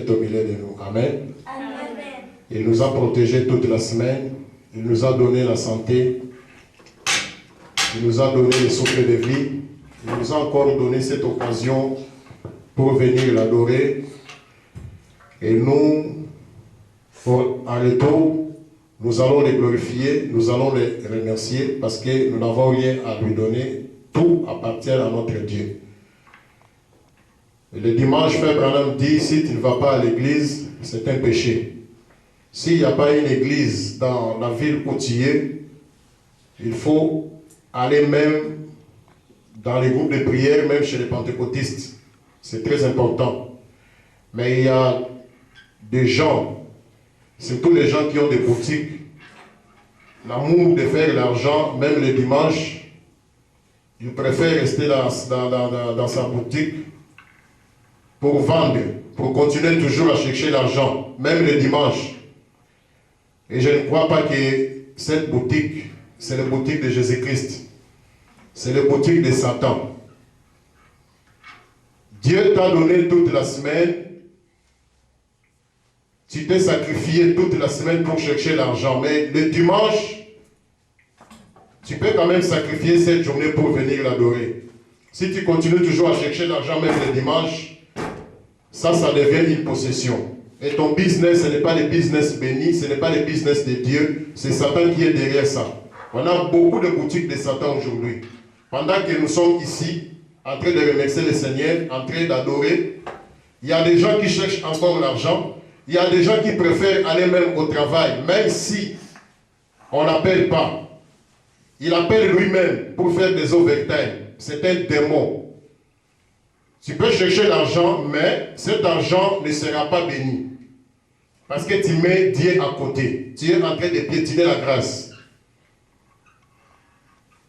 est au milieu de nous. Amen. Amen. Il nous a protégés toute la semaine. Il nous a donné la santé. Il nous a donné le souffle de vie. Il nous a encore donné cette occasion pour venir l'adorer. Et nous, en retour, nous allons les glorifier, nous allons les remercier parce que nous n'avons rien à lui donner. Tout appartient à notre Dieu. Et le dimanche, Frère Branham dit, si tu ne vas pas à l'église, c'est un péché. S'il n'y a pas une église dans la ville où tu es, il faut aller même dans les groupes de prière, même chez les pentecôtistes. C'est très important. Mais il y a des gens, surtout les gens qui ont des boutiques, l'amour de faire l'argent, même le dimanche, ils préfèrent rester dans sa boutique pour vendre, pour continuer toujours à chercher l'argent, même le dimanche. Et je ne crois pas que cette boutique, c'est la boutique de Jésus-Christ. C'est la boutique de Satan. Dieu t'a donné toute la semaine. Tu t'es sacrifié toute la semaine pour chercher l'argent. Mais le dimanche, tu peux quand même sacrifier cette journée pour venir l'adorer. Si tu continues toujours à chercher l'argent même le dimanche, ça devient une possession. Et ton business, ce n'est pas le business béni, ce n'est pas le business de Dieu, c'est Satan qui est derrière ça. On a beaucoup de boutiques de Satan aujourd'hui. Pendant que nous sommes ici, en train de remercier le Seigneur, en train d'adorer, il y a des gens qui cherchent encore l'argent, il y a des gens qui préfèrent aller même au travail, même si on n'appelle pas. Il appelle lui-même pour faire des overtime. C'est un démon. Tu peux chercher l'argent, mais cet argent ne sera pas béni. Parce que tu mets Dieu à côté. Tu es en train de piétiner la grâce.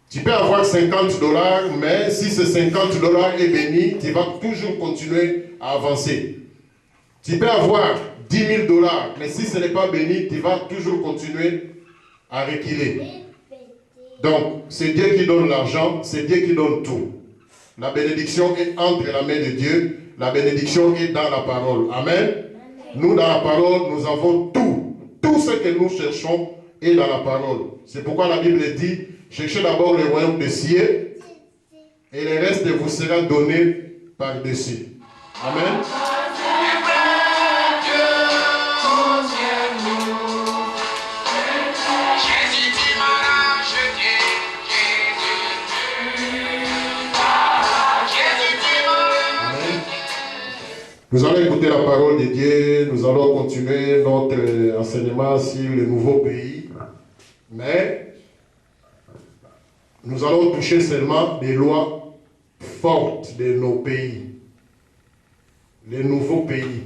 Tu peux avoir 50 $, mais si ce 50 $ est béni, tu vas toujours continuer à avancer. Tu peux avoir 10 000 $, mais si ce n'est pas béni, tu vas toujours continuer à reculer. Donc, c'est Dieu qui donne l'argent, c'est Dieu qui donne tout. La bénédiction est entre la main de Dieu, la bénédiction est dans la parole. Amen. Nous, dans la parole, nous avons tout. Tout ce que nous cherchons est dans la parole. C'est pourquoi la Bible dit, cherchez d'abord le royaume des cieux, et le reste vous sera donné par-dessus. Amen. Nous allons écouter la parole de Dieu, nous allons continuer notre enseignement sur le nouveau pays, mais nous allons toucher seulement des lois fortes de nos pays, les nouveaux pays.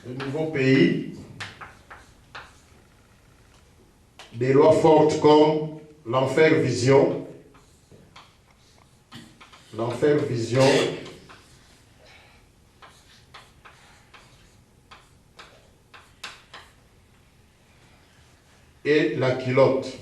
Les nouveaux pays. Des lois fortes comme l'enfer vision, et la culotte.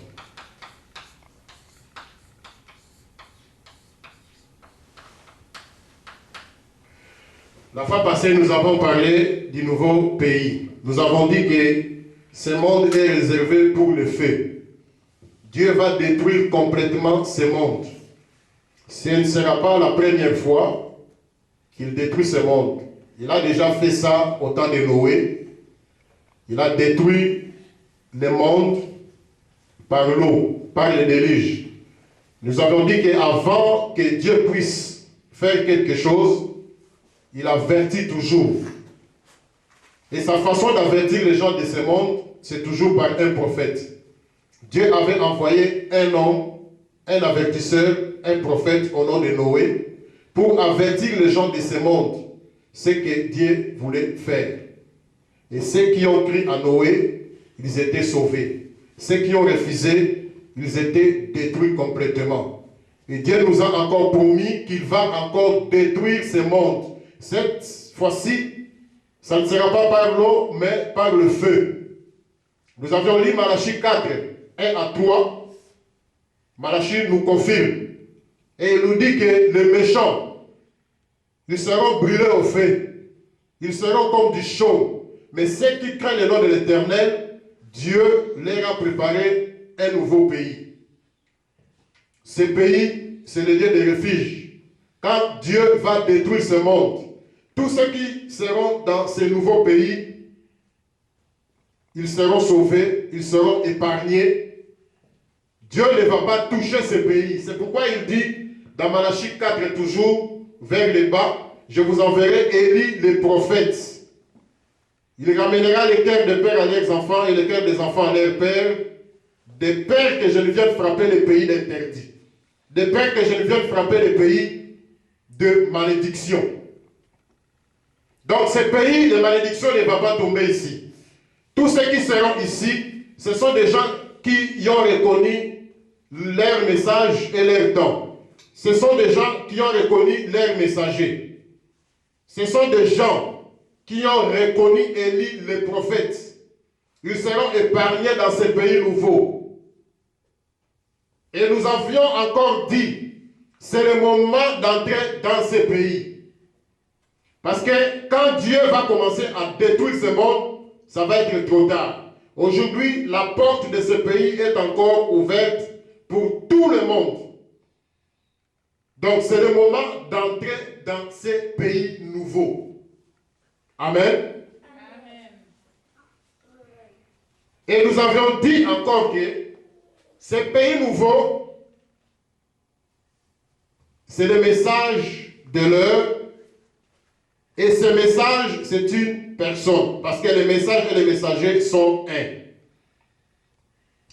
La fois passée, nous avons parlé du nouveau pays. Nous avons dit que ce monde est réservé pour le feu. Dieu va détruire complètement ce monde. Ce ne sera pas la première fois qu'il détruit ce monde. Il a déjà fait ça au temps de Noé. Il a détruit le monde par l'eau, par le déluge. Nous avons dit qu'avant que Dieu puisse faire quelque chose, il avertit toujours. Et sa façon d'avertir les gens de ce monde, c'est toujours par un prophète. Dieu avait envoyé un homme, un avertisseur, un prophète au nom de Noé, pour avertir les gens de ce monde, ce que Dieu voulait faire. Et ceux qui ont cru à Noé, ils étaient sauvés. Ceux qui ont refusé, ils étaient détruits complètement. Et Dieu nous a encore promis qu'il va encore détruire ce monde. Cette fois-ci, ça ne sera pas par l'eau, mais par le feu. Nous avions lu Malachie 4, 1 à 3. Malachie nous confirme. Et il nous dit que les méchants, ils seront brûlés au feu. Ils seront comme du chaume. Mais ceux qui craignent le nom de l'Éternel, Dieu leur a préparé un nouveau pays. Ce pays, c'est le lieu de refuge. Quand Dieu va détruire ce monde, tous ceux qui seront dans ce nouveau pays, ils seront sauvés, ils seront épargnés. Dieu ne va pas toucher ce pays. C'est pourquoi il dit dans Malachie 4 toujours, vers le bas, je vous enverrai Élie les prophètes. Il ramènera les cœurs des pères à leurs enfants et les cœurs des enfants à leurs pères. Des pères que je ne viens frapper les pays d'interdit. Des pères que je ne viens frapper les pays de malédiction. Donc ce pays de malédiction ne va pas tomber ici. Tous ceux qui seront ici, ce sont des gens qui y ont reconnu leur message et leur temps. Ce sont des gens qui ont reconnu leur messager. Ce sont des gens qui ont reconnu Élie le prophète. Ils seront épargnés dans ce pays nouveau. Et nous avions encore dit, c'est le moment d'entrer dans ce pays. Parce que quand Dieu va commencer à détruire ce monde, ça va être trop tard. Aujourd'hui, la porte de ce pays est encore ouverte pour tout le monde. Donc, c'est le moment d'entrer dans ces pays nouveaux. Amen. Amen. Et nous avions dit encore que ces pays nouveaux, c'est le message de l'heure. Et ce message, c'est une personne. Parce que les messages et les messagers sont un.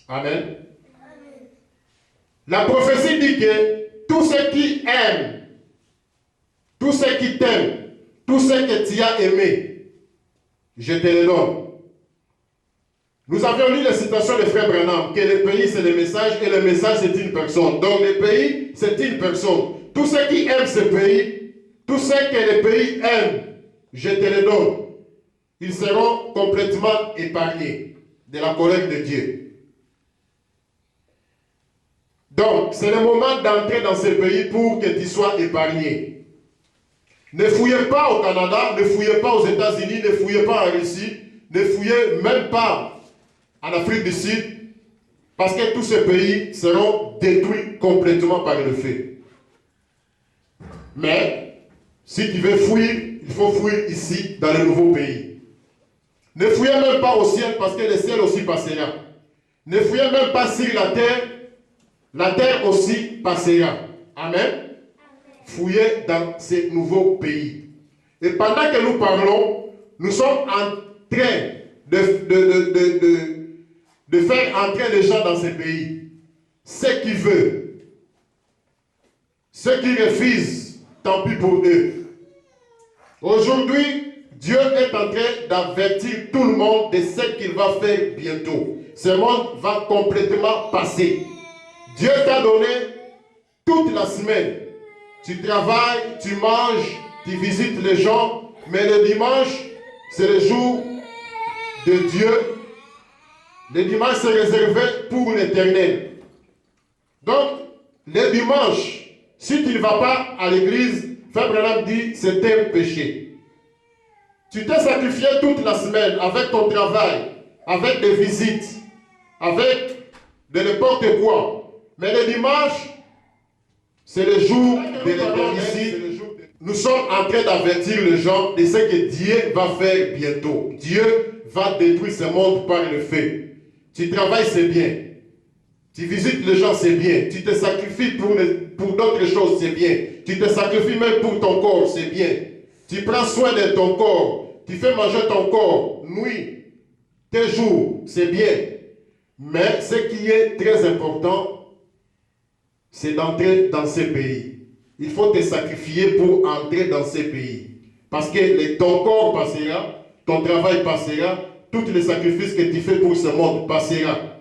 Amen. Amen. La prophétie dit que tous ceux qui aiment, tous ceux qui t'aiment, tous ceux que tu as aimés, je te les donne. Nous avions lu la citation de Frère Branham, que le pays c'est le message et le message c'est une personne. Donc le pays c'est une personne. Tous ceux qui aiment ce pays, tous ceux que le pays aime, je te les donne. Ils seront complètement épargnés de la colère de Dieu. Donc, c'est le moment d'entrer dans ce pays pour que tu sois épargné. Ne fouillez pas au Canada, ne fouillez pas aux États-Unis, ne fouillez pas en Russie, ne fouillez même pas en Afrique du Sud, parce que tous ces pays seront détruits complètement par le feu. Mais, si tu veux fuir, il faut fuir ici, dans le nouveau pays. Ne fouillez même pas au ciel, parce que le ciel aussi passera. Ne fouillez même pas sur la terre aussi passera. Amen. Fouillez dans ces nouveaux pays. Et pendant que nous parlons, nous sommes en train de faire entrer les gens dans ces pays. Ceux qui veulent. Ceux qui refusent, tant pis pour eux. Aujourd'hui, Dieu est en train d'avertir tout le monde de ce qu'il va faire bientôt. Ce monde va complètement passer. Dieu t'a donné toute la semaine. Tu travailles, tu manges, tu visites les gens, mais le dimanche, c'est le jour de Dieu. Le dimanche, c'est réservé pour l'Éternel. Donc, le dimanche, si tu ne vas pas à l'église, Frère Branham dit, c'est un péché. Tu t'es sacrifié toute la semaine avec ton travail, avec des visites, avec de n'importe quoi. Mais le dimanche, c'est le jour de l'éternité. Nous sommes en train d'avertir les gens de ce que Dieu va faire bientôt. Dieu va détruire ce monde par le feu. Tu travailles, c'est bien. Tu visites les gens, c'est bien. Tu te sacrifies pour d'autres choses, c'est bien. Tu te sacrifies même pour ton corps, c'est bien. Tu prends soin de ton corps. Tu fais manger ton corps, nuit, tes jours, c'est bien. Mais ce qui est très important, c'est d'entrer dans ces pays. Il faut te sacrifier pour entrer dans ces pays. Parce que ton corps passera, ton travail passera, tous les sacrifices que tu fais pour ce monde passera.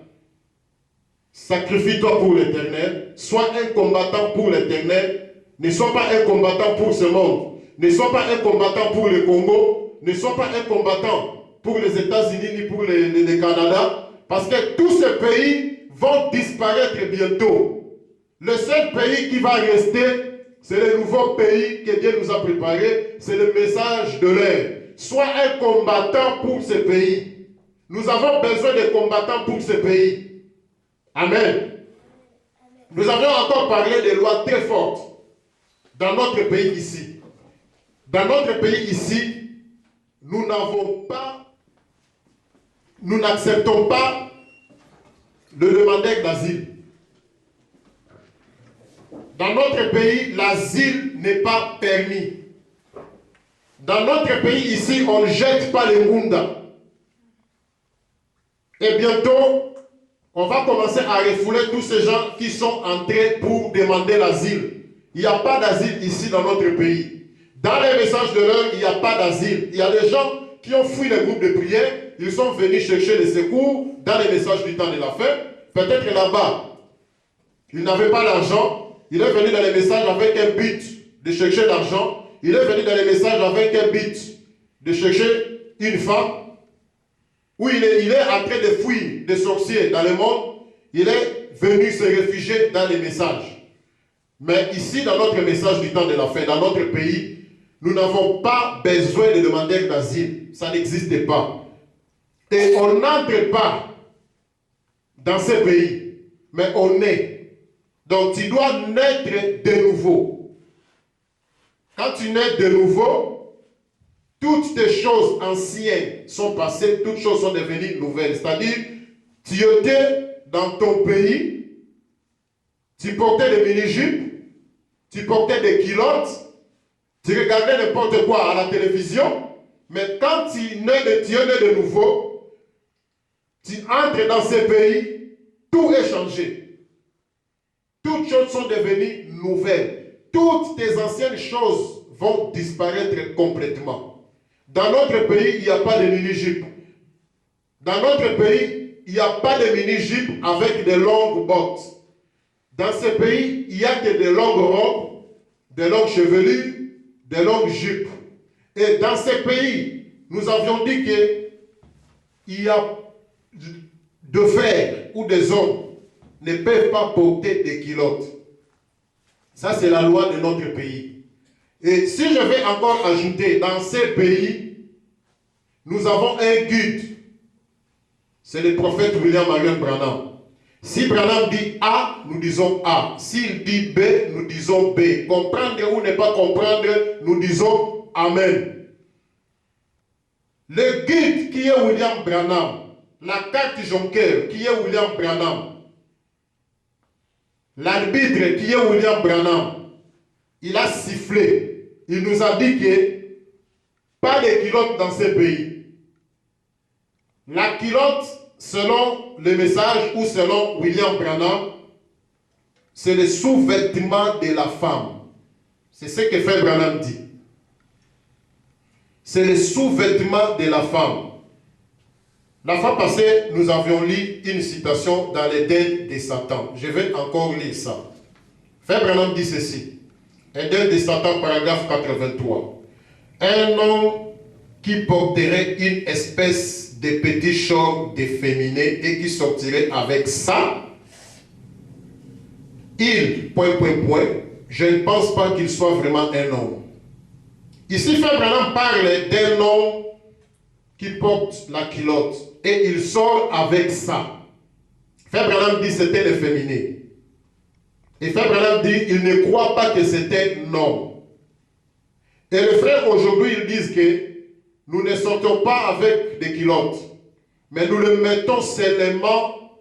Sacrifie-toi pour l'Éternel. Sois un combattant pour l'Éternel. Ne sois pas un combattant pour ce monde. Ne sois pas un combattant pour le Congo. Ne sois pas un combattant pour les États-Unis ni pour le Canada. Parce que tous ces pays vont disparaître bientôt. Le seul pays qui va rester, c'est le nouveau pays que Dieu nous a préparé. C'est le message de l'air. Sois un combattant pour ce pays. Nous avons besoin de combattants pour ce pays. Amen. Nous avions encore parlé des lois très fortes dans notre pays ici. Dans notre pays ici, nous n'acceptons pas le demandeur d'asile. Dans notre pays, l'asile n'est pas permis. Dans notre pays ici, on ne jette pas les Ngunda. Et bientôt, on va commencer à refouler tous ces gens qui sont entrés pour demander l'asile. Il n'y a pas d'asile ici dans notre pays. Dans les messages de l'heure, il n'y a pas d'asile. Il y a des gens qui ont fui les groupes de prière. Ils sont venus chercher les secours dans les messages du temps de la fin. Peut-être là-bas, ils n'avaient pas l'argent. Il est venu dans les messages avec un but de chercher l'argent. Il est venu dans les messages avec un but de chercher une femme. Ou il est en train de fuir des sorciers dans le monde. Il est venu se réfugier dans les messages. Mais ici, dans notre message du temps de la fin, dans notre pays, nous n'avons pas besoin de demander d'asile. Ça n'existe pas. Et on n'entre pas dans ce pays, mais on est. Donc tu dois naître de nouveau. Quand tu nais de nouveau, toutes tes choses anciennes sont passées, toutes choses sont devenues nouvelles. C'est-à-dire, tu étais dans ton pays, tu portais des mini-jupes, tu portais des culottes, tu regardais n'importe quoi à la télévision, mais quand tu es né de nouveau, tu entres dans ce pays, tout est changé. Toutes choses sont devenues nouvelles. Toutes tes anciennes choses vont disparaître complètement. Dans notre pays, il n'y a pas de mini-jupe. Dans notre pays, il n'y a pas de mini-jupe avec des longues bottes. Dans ce pays, il n'y a que des longues robes, des longues chevelures, des longues jupes. Et dans ce pays, nous avions dit qu'il y a de fer ou des hommes ne peuvent pas porter des culottes. Ça, c'est la loi de notre pays. Et si je vais encore ajouter, dans ces pays, nous avons un guide. C'est le prophète William Marion Branham. Si Branham dit A, nous disons A. S'il dit B, nous disons B. Comprendre ou ne pas comprendre, nous disons Amen. Le guide qui est William Branham, la carte Jonker qui est William Branham, l'arbitre qui est William Branham, il a sifflé. Il nous a dit que pas de culotte dans ce pays. La culotte, selon le message ou selon William Branham, c'est le sous-vêtement de la femme. C'est ce que Frère Branham dit. C'est le sous-vêtement de la femme. La fois passée, nous avions lu une citation dans l'Éden de Satan. Je vais encore lire ça. Frère Branham dit ceci. Éden de Satan, paragraphe 83. Un homme qui porterait une espèce de petit chauve d'efféminé et qui sortirait avec ça, je ne pense pas qu'il soit vraiment un homme. Ici, Frère Branham parle d'un homme qui porte la culotte et il sort avec ça. Frère Branham dit c'était l'efféminé. Et Frère Branham dit il ne croit pas que c'était un homme. Et les frères aujourd'hui ils disent que nous ne sortons pas avec des culottes, mais nous le mettons seulement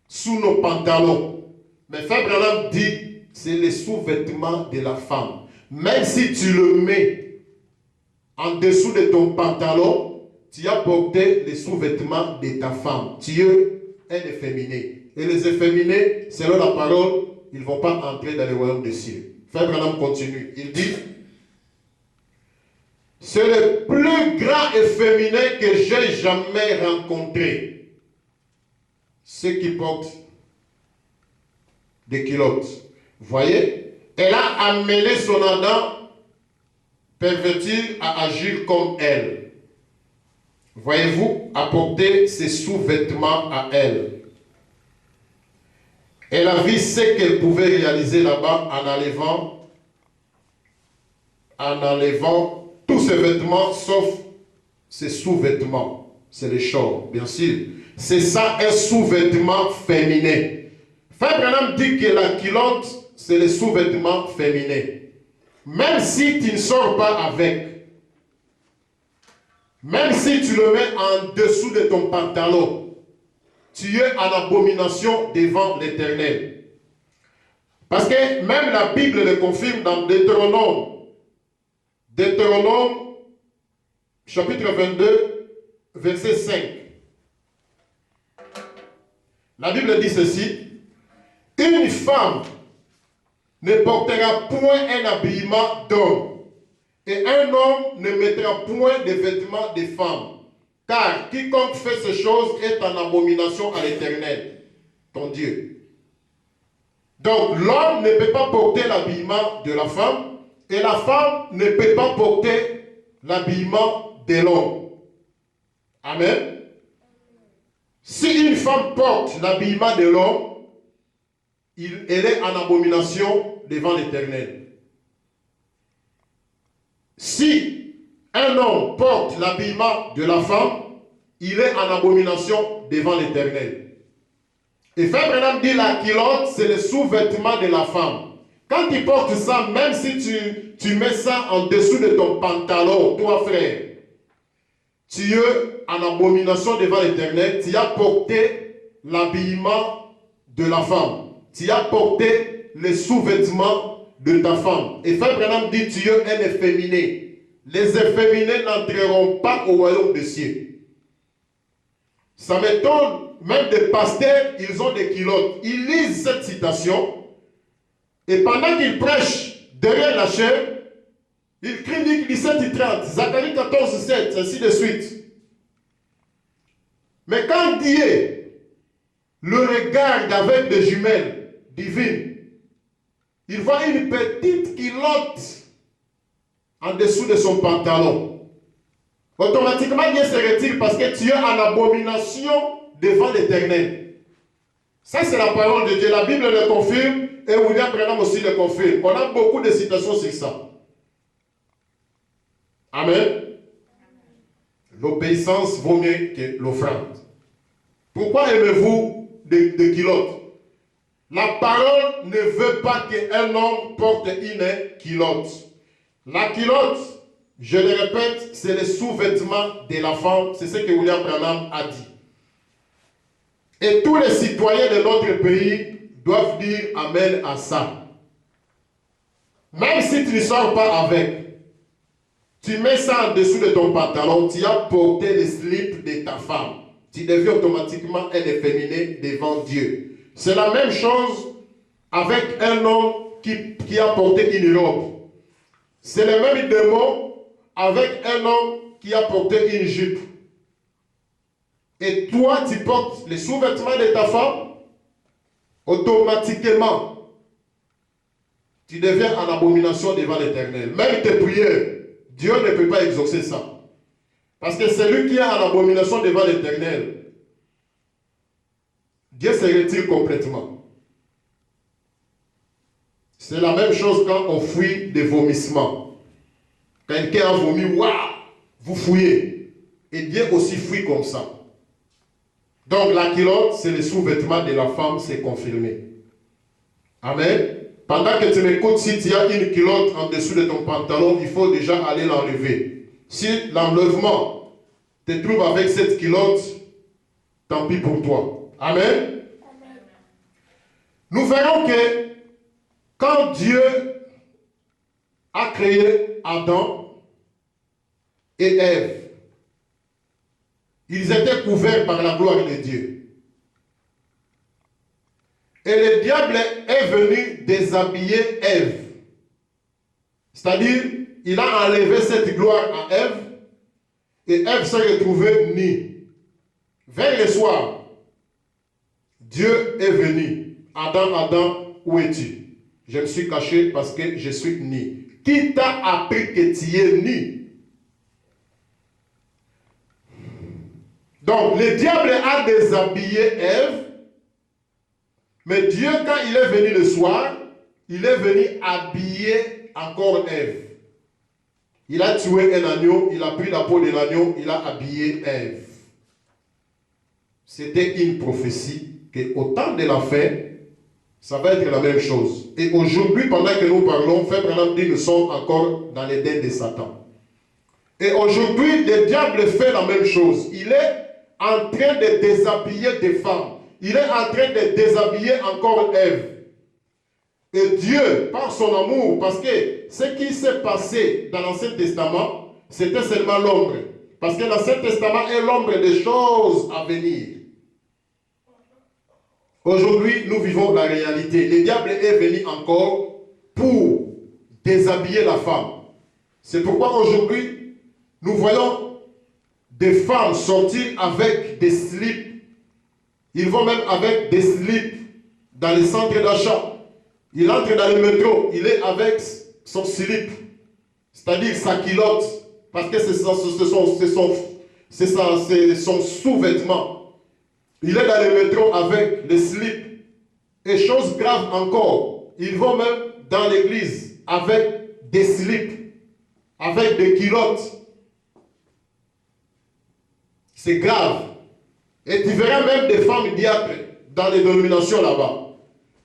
sous nos pantalons. Mais Frère Branham dit c'est le sous-vêtement de la femme. Même si tu le mets en dessous de ton pantalon, tu as porté les sous-vêtements de ta femme. Tu es un efféminé. Et les efféminés, selon la parole, ils ne vont pas entrer dans le royaume des cieux. Frère Branham continue. Il dit, c'est le plus grand efféminé que j'ai jamais rencontré. Ceux qui portent des culottes. Voyez, elle a amené son Adam pervertir à agir comme elle. Voyez-vous, apporter ses sous-vêtements à elle. Elle a vu ce qu'elle pouvait réaliser là-bas en enlevant tous ses vêtements sauf ses sous-vêtements. C'est les shorts, bien sûr. C'est ça un sous-vêtement féminin. Frère Branham dit que la culotte, c'est les sous-vêtements féminins. Même si tu ne sors pas avec, même si tu le mets en dessous de ton pantalon, tu es en abomination devant l'Éternel. Parce que même la Bible le confirme dans Deutéronome. Deutéronome, chapitre 22, verset 5. La Bible dit ceci. Une femme ne portera point un habillement d'homme, et un homme ne mettra point de vêtements de femme, car quiconque fait ces choses est en abomination à l'Éternel, ton Dieu. Donc l'homme ne peut pas porter l'habillement de la femme, et la femme ne peut pas porter l'habillement de l'homme. Amen. Si une femme porte l'habillement de l'homme, elle est en abomination devant l'Éternel. Si un homme porte l'habillement de la femme, il est en abomination devant l'Éternel. Et Frère Branham dit la culotte, c'est le sous-vêtement de la femme. Quand tu portes ça, même si tu mets ça en dessous de ton pantalon, toi frère, tu es en abomination devant l'Éternel, tu as porté l'habillement de la femme. Tu as porté les sous-vêtements de ta femme. Et Frère Branham dit, tu es un efféminé. Les efféminés n'entreront pas au royaume des cieux. Ça m'étonne, même des pasteurs, ils ont des culottes. Ils lisent cette citation, et pendant qu'ils prêchent derrière la chair, ils crient Luc 17 et 30, Zacharie 14, 7, ainsi de suite. Mais quand Dieu le regarde avec des jumelles divines, il voit une petite culotte en dessous de son pantalon. Automatiquement, Dieu se retire parce que tu es en abomination devant l'Éternel. Ça, c'est la parole de Dieu. La Bible le confirme et William Branham aussi le confirme. On a beaucoup de citations sur ça. Amen. L'obéissance vaut mieux que l'offrande. Pourquoi aimez-vous des culottes? La parole ne veut pas qu'un homme porte une culotte. La culotte, je le répète, c'est le sous-vêtement de la femme. C'est ce que William Branham a dit. Et tous les citoyens de notre pays doivent dire Amen à ça. Même si tu ne sors pas avec, tu mets ça en dessous de ton pantalon, tu as porté le slip de ta femme. Tu deviens automatiquement un efféminé devant Dieu. C'est la même chose avec un homme qui a porté une robe. C'est le même démon avec un homme qui a porté une jupe. Et toi, tu portes les sous-vêtements de ta femme, automatiquement, tu deviens en abomination devant l'Éternel. Même tes prières, Dieu ne peut pas exaucer ça. Parce que celui qui est en abomination devant l'Éternel, Dieu se retire complètement. C'est la même chose quand on fuit des vomissements. Quelqu'un a vomi, waouh, vous fouillez. Et Dieu aussi fuit comme ça. Donc la culotte, c'est le sous-vêtement de la femme, c'est confirmé. Amen. Pendant que tu m'écoutes, si tu as une culotte en dessous de ton pantalon, il faut déjà aller l'enlever. Si l'enlèvement te trouve avec cette culotte, tant pis pour toi. Amen. Amen. Nous verrons que quand Dieu a créé Adam et Ève, ils étaient couverts par la gloire de Dieu. Et le diable est venu déshabiller Ève. C'est-à-dire, il a enlevé cette gloire à Ève, et Ève s'est retrouvée nue. Vers le soir, Dieu est venu. Adam, Adam, où es-tu? Je me suis caché parce que je suis nu. Qui t'a appris que tu es nu? Donc, le diable a déshabillé Ève Mais Dieu, quand il est venu le soir, il est venu habiller encore Ève. Il a tué un agneau, il a pris la peau de l'agneau, il a habillé Ève. C'était une prophétie qu'au temps de la fin, ça va être la même chose. Et aujourd'hui, pendant que nous parlons, Frère Branham dit, nous sommes encore dans l'Éden de Satan. Et aujourd'hui, le diable fait la même chose. Il est en train de déshabiller des femmes. Il est en train de déshabiller encore Ève. Et Dieu, par son amour, parce que ce qui s'est passé dans l'Ancien Testament, c'était seulement l'ombre. Parce que l'Ancien Testament est l'ombre des choses à venir. Aujourd'hui, nous vivons la réalité. Le diable est venu encore pour déshabiller la femme. C'est pourquoi aujourd'hui, nous voyons des femmes sortir avec des slips. Ils vont même avec des slips dans les centres d'achat. Il entre dans le métro, il est avec son slip, c'est-à-dire sa culotte, parce que c'est son sous-vêtement. Il est dans le métro avec le slip. Et chose grave encore, ils vont même dans l'église avec des slips, avec des culottes. C'est grave. Et tu verras même des femmes diacres dans les dénominations là-bas,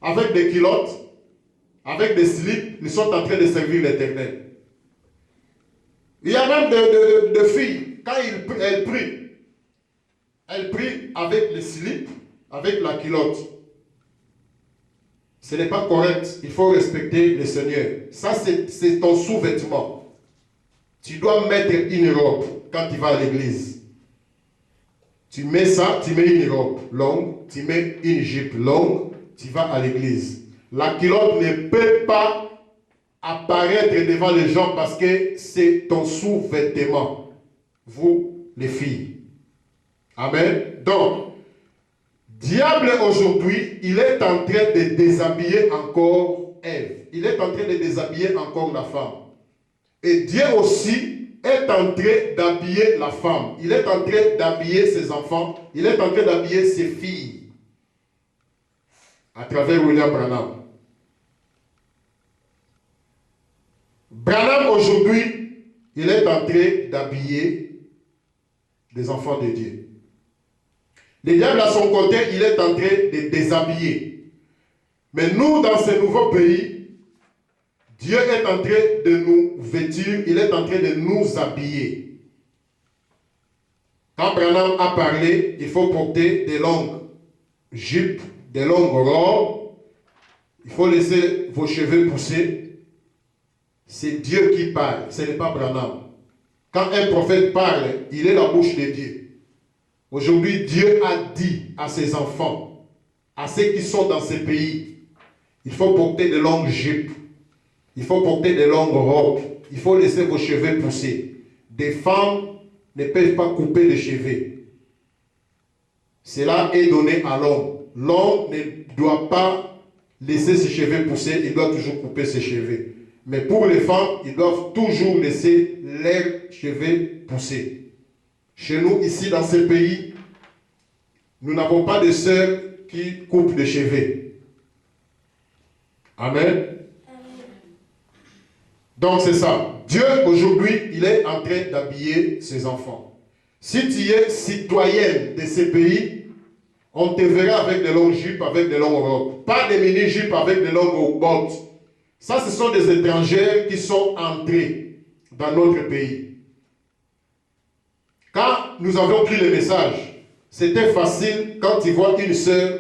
avec des culottes, avec des slips, ils sont en train de servir l'Éternel. Il y a même des filles, quand elles prient avec les slips, avec la culotte. Ce n'est pas correct, il faut respecter le Seigneur. Ça, c'est ton sous-vêtement. Tu dois mettre une robe quand tu vas à l'église. Tu mets ça, tu mets une robe longue, tu mets une jupe longue, tu vas à l'église. La culotte ne peut pas apparaître devant les gens parce que c'est ton sous-vêtement. Vous, les filles. Amen. Donc, diable aujourd'hui, il est en train de déshabiller encore Ève. Il est en train de déshabiller encore la femme. Et Dieu aussi est en train d'habiller la femme. Il est en train d'habiller ses enfants. Il est en train d'habiller ses filles. À travers William Branham. Branham aujourd'hui, il est en train d'habiller les enfants de Dieu. Le diable à son côté, il est en train de déshabiller. Mais nous, dans ce nouveau pays, Dieu est en train de nous vêtir, il est en train de nous habiller. Quand Branham a parlé, il faut porter des longues jupes, des longues robes. Il faut laisser vos cheveux pousser. C'est Dieu qui parle, ce n'est pas Branham. Quand un prophète parle, il est la bouche de Dieu. Aujourd'hui, Dieu a dit à ses enfants, à ceux qui sont dans ces pays, il faut porter de longues jupes, il faut porter de longues robes, il faut laisser vos cheveux pousser. Des femmes ne peuvent pas couper les cheveux. Cela est donné à l'homme. L'homme ne doit pas laisser ses cheveux pousser, il doit toujours couper ses cheveux. Mais pour les femmes, ils doivent toujours laisser leurs cheveux pousser. Chez nous, ici, dans ce pays, nous n'avons pas de sœurs qui coupent les cheveux. Amen. Donc c'est ça. Dieu, aujourd'hui, il est en train d'habiller ses enfants. Si tu es citoyenne de ces pays, on te verra avec de longues jupes, avec de longues robes. Pas des mini-jupes avec de longues bottes. Ça, ce sont des étrangers qui sont entrés dans notre pays. Quand nous avons pris le message, c'était facile quand tu vois une sœur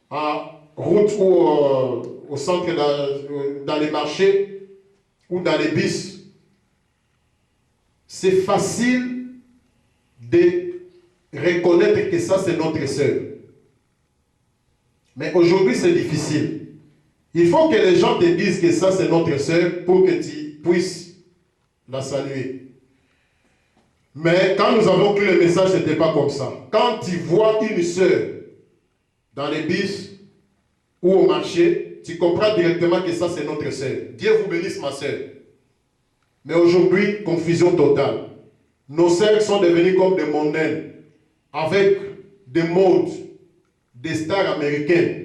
en route ou au centre, dans les marchés ou dans les bus. C'est facile de reconnaître que ça, c'est notre sœur. Mais aujourd'hui, c'est difficile. Il faut que les gens te disent que ça, c'est notre sœur pour que tu puisses la saluer. Mais quand nous avons pris le message, ce n'était pas comme ça. Quand tu vois une sœur dans les bus ou au marché, tu comprends directement que ça, c'est notre sœur. Dieu vous bénisse, ma sœur. Mais aujourd'hui, confusion totale. Nos sœurs sont devenues comme des mondaines, avec des modes, des stars américaines.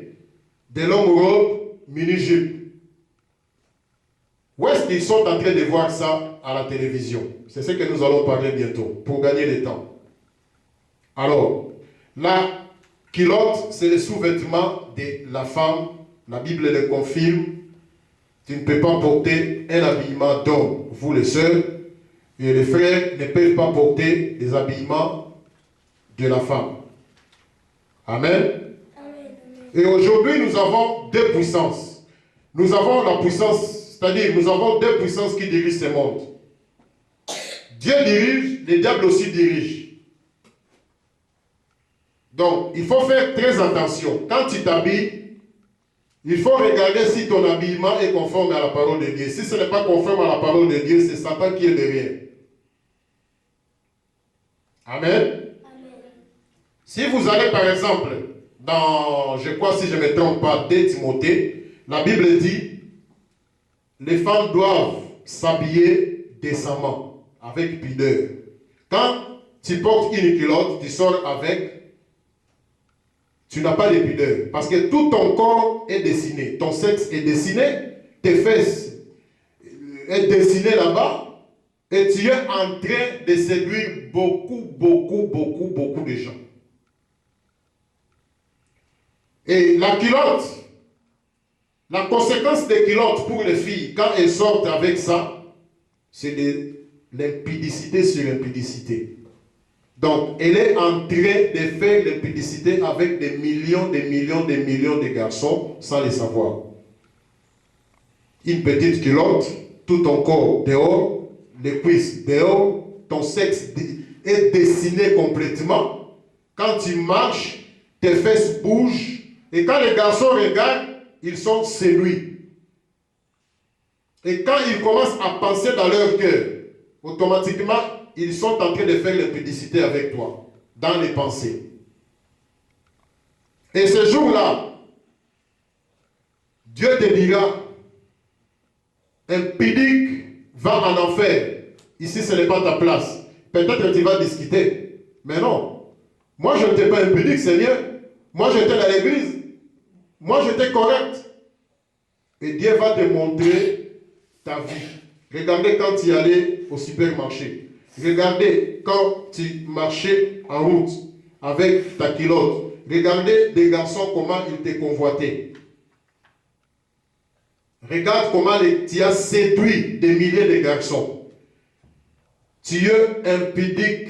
des longues robes, mini-jupes. Où est-ce qu'ils sont en train de voir ça à la télévision? C'est ce que nous allons parler bientôt, pour gagner le temps. Alors, la culotte, c'est le sous-vêtement de la femme. La Bible le confirme. Tu ne peux pas porter un habillement d'homme, vous les sœurs, et les frères ne peuvent pas porter des habillements de la femme. Amen. Et aujourd'hui, nous avons deux puissances. Nous avons la puissance, c'est-à-dire nous avons deux puissances qui dirigent ce monde. Dieu dirige, le diable aussi dirige. Donc, il faut faire très attention. Quand tu t'habilles, il faut regarder si ton habillement est conforme à la parole de Dieu. Si ce n'est pas conforme à la parole de Dieu, c'est Satan qui est derrière. Amen. Amen. Si vous allez par exemple dans, je crois si je ne me trompe pas, 2 Timothée, la Bible dit, les femmes doivent s'habiller décemment, avec pudeur. Quand tu portes une culotte, tu sors avec, tu n'as pas de pudeur. Parce que tout ton corps est dessiné. Ton sexe est dessiné, tes fesses est dessiné là-bas, et tu es en train de séduire beaucoup de gens. Et la culotte, la conséquence des culottes pour les filles, quand elles sortent avec ça, c'est de l'impudicité sur impudicité. Donc, elle est en train de faire l'impudicité avec des millions de garçons sans le savoir. Une petite culotte, tout ton corps dehors, les cuisses dehors, ton sexe est dessiné complètement. Quand tu marches, tes fesses bougent. Et quand les garçons regardent, ils sont séduits. Et quand ils commencent à penser dans leur cœur, automatiquement, ils sont en train de faire l'impudicité avec toi, dans les pensées. Et ce jour-là, Dieu te dira, impudique, va en enfer. Ici, ce n'est pas ta place. Peut-être que tu vas discuter. Mais non. Moi, je n'étais pas impudique, Seigneur. Moi, j'étais dans l'église. Moi, j'étais correct. Et Dieu va te montrer ta vie. Regardez quand tu allais au supermarché. Regardez quand tu marchais en route avec ta culotte. Regardez des garçons comment ils te convoitaient. Regarde comment tu as séduit des milliers de garçons. Tu es impudique.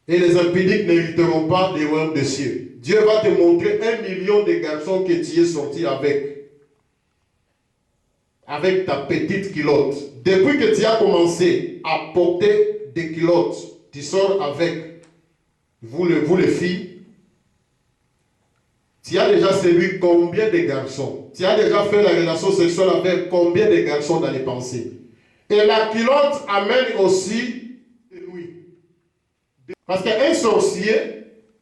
Et les impudiques n'hériteront pas des royaumes des cieux. Dieu va te montrer 1 million de garçons que tu es sorti avec. Avec ta petite culotte. Depuis que tu as commencé à porter des culottes, tu sors avec vous les filles. Tu as déjà séduit combien de garçons? Tu as déjà fait la relation sexuelle avec combien de garçons dans les pensées? Et la culotte amène aussi des nuits. Parce qu'un sorcier,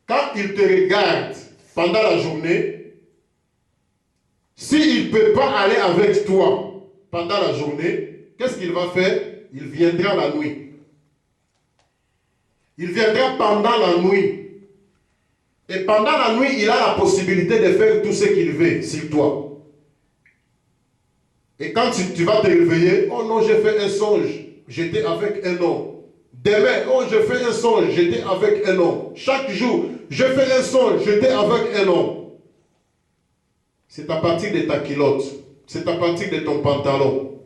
quand il te regarde pendant la journée, s'il ne peut pas aller avec toi pendant la journée, qu'est-ce qu'il va faire? Il viendra la nuit. Il viendra pendant la nuit. Et pendant la nuit, il a la possibilité de faire tout ce qu'il veut sur toi. Et quand tu vas te réveiller, oh non, j'ai fait un songe, j'étais avec un homme. Demain, oh, je fais un songe, j'étais avec un homme. Chaque jour, je fais un songe, j'étais avec un homme. C'est à partir de ta culotte, c'est à partir de ton pantalon.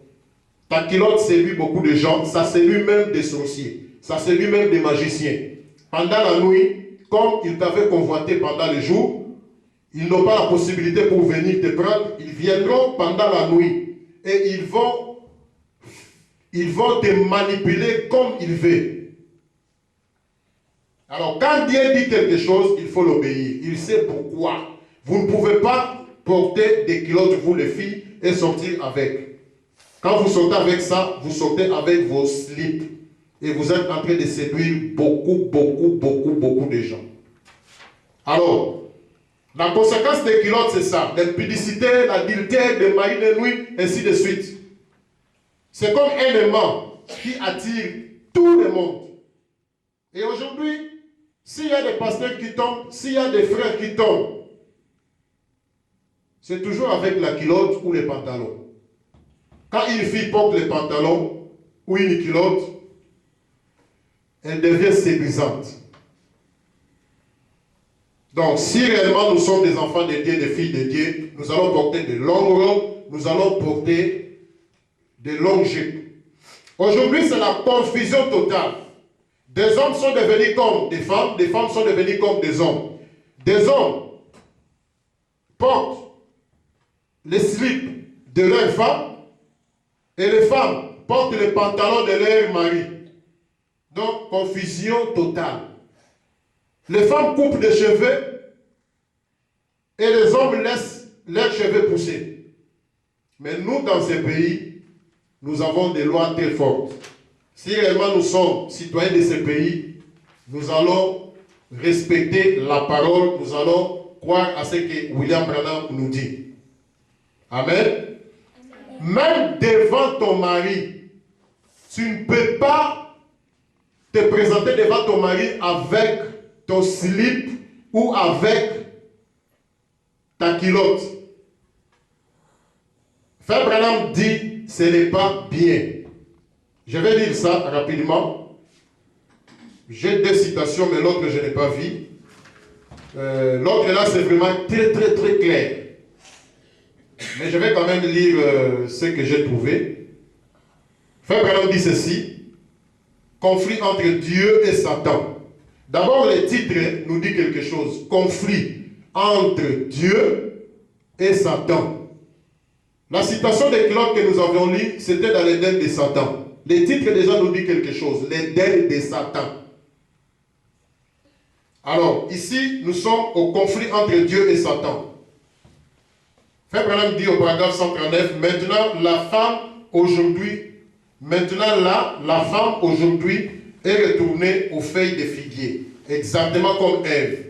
Ta culotte séduit beaucoup de gens, ça séduit même des sorciers, ça séduit même des magiciens. Pendant la nuit, comme ils t'avaient convoité pendant le jour, ils n'ont pas la possibilité pour venir te prendre, ils viendront pendant la nuit et ils vont te manipuler comme ils veulent. Alors, quand Dieu dit quelque chose, il faut l'obéir. Il sait pourquoi. Vous ne pouvez pas porter des culottes, vous les filles, et sortir avec. Quand vous sortez avec ça, vous sortez avec vos slips. Et vous êtes en train de séduire beaucoup de gens. Alors, la conséquence des culottes, c'est ça. L'impudicité, l'adultère, le mari de nuit, ainsi de suite. C'est comme un aimant qui attire tout le monde. Et aujourd'hui, s'il y a des pasteurs qui tombent, s'il y a des frères qui tombent, c'est toujours avec la culotte ou les pantalons. Quand une fille porte les pantalons ou une culotte, elle devient séduisante. Donc, si réellement nous sommes des enfants de Dieu, des filles de Dieu, nous allons porter de longues robes, nous allons porter de longues jupes. Aujourd'hui, c'est la confusion totale. Des hommes sont devenus comme des femmes sont devenues comme des hommes. Des hommes portent les slips de leurs femmes et les femmes portent les pantalons de leur mari. Donc, confusion totale. Les femmes coupent les cheveux et les hommes laissent leurs cheveux pousser. Mais nous, dans ces pays, nous avons des lois très fortes. Si réellement nous sommes citoyens de ces pays, nous allons respecter la parole, nous allons croire à ce que William Branham nous dit. Amen. Même devant ton mari, tu ne peux pas te présenter devant ton mari avec ton slip ou avec ta culotte. Frère Branham dit, ce n'est pas bien. Je vais lire ça rapidement. J'ai deux citations, mais l'autre je n'ai pas vu. L'autre là, c'est vraiment très clair. Mais je vais quand même lire ce que j'ai trouvé. Frère Branham dit ceci. Conflit entre Dieu et Satan. D'abord, le titre nous dit quelque chose. Conflit entre Dieu et Satan. La citation des cloques que nous avions lue, c'était dans l'Éden de Satan. Le titre déjà nous dit quelque chose. L'Éden de Satan. Alors, ici, nous sommes au conflit entre Dieu et Satan. Frère Branham dit au paragraphe 139, maintenant la femme aujourd'hui est retournée aux feuilles de figuier, exactement comme Ève.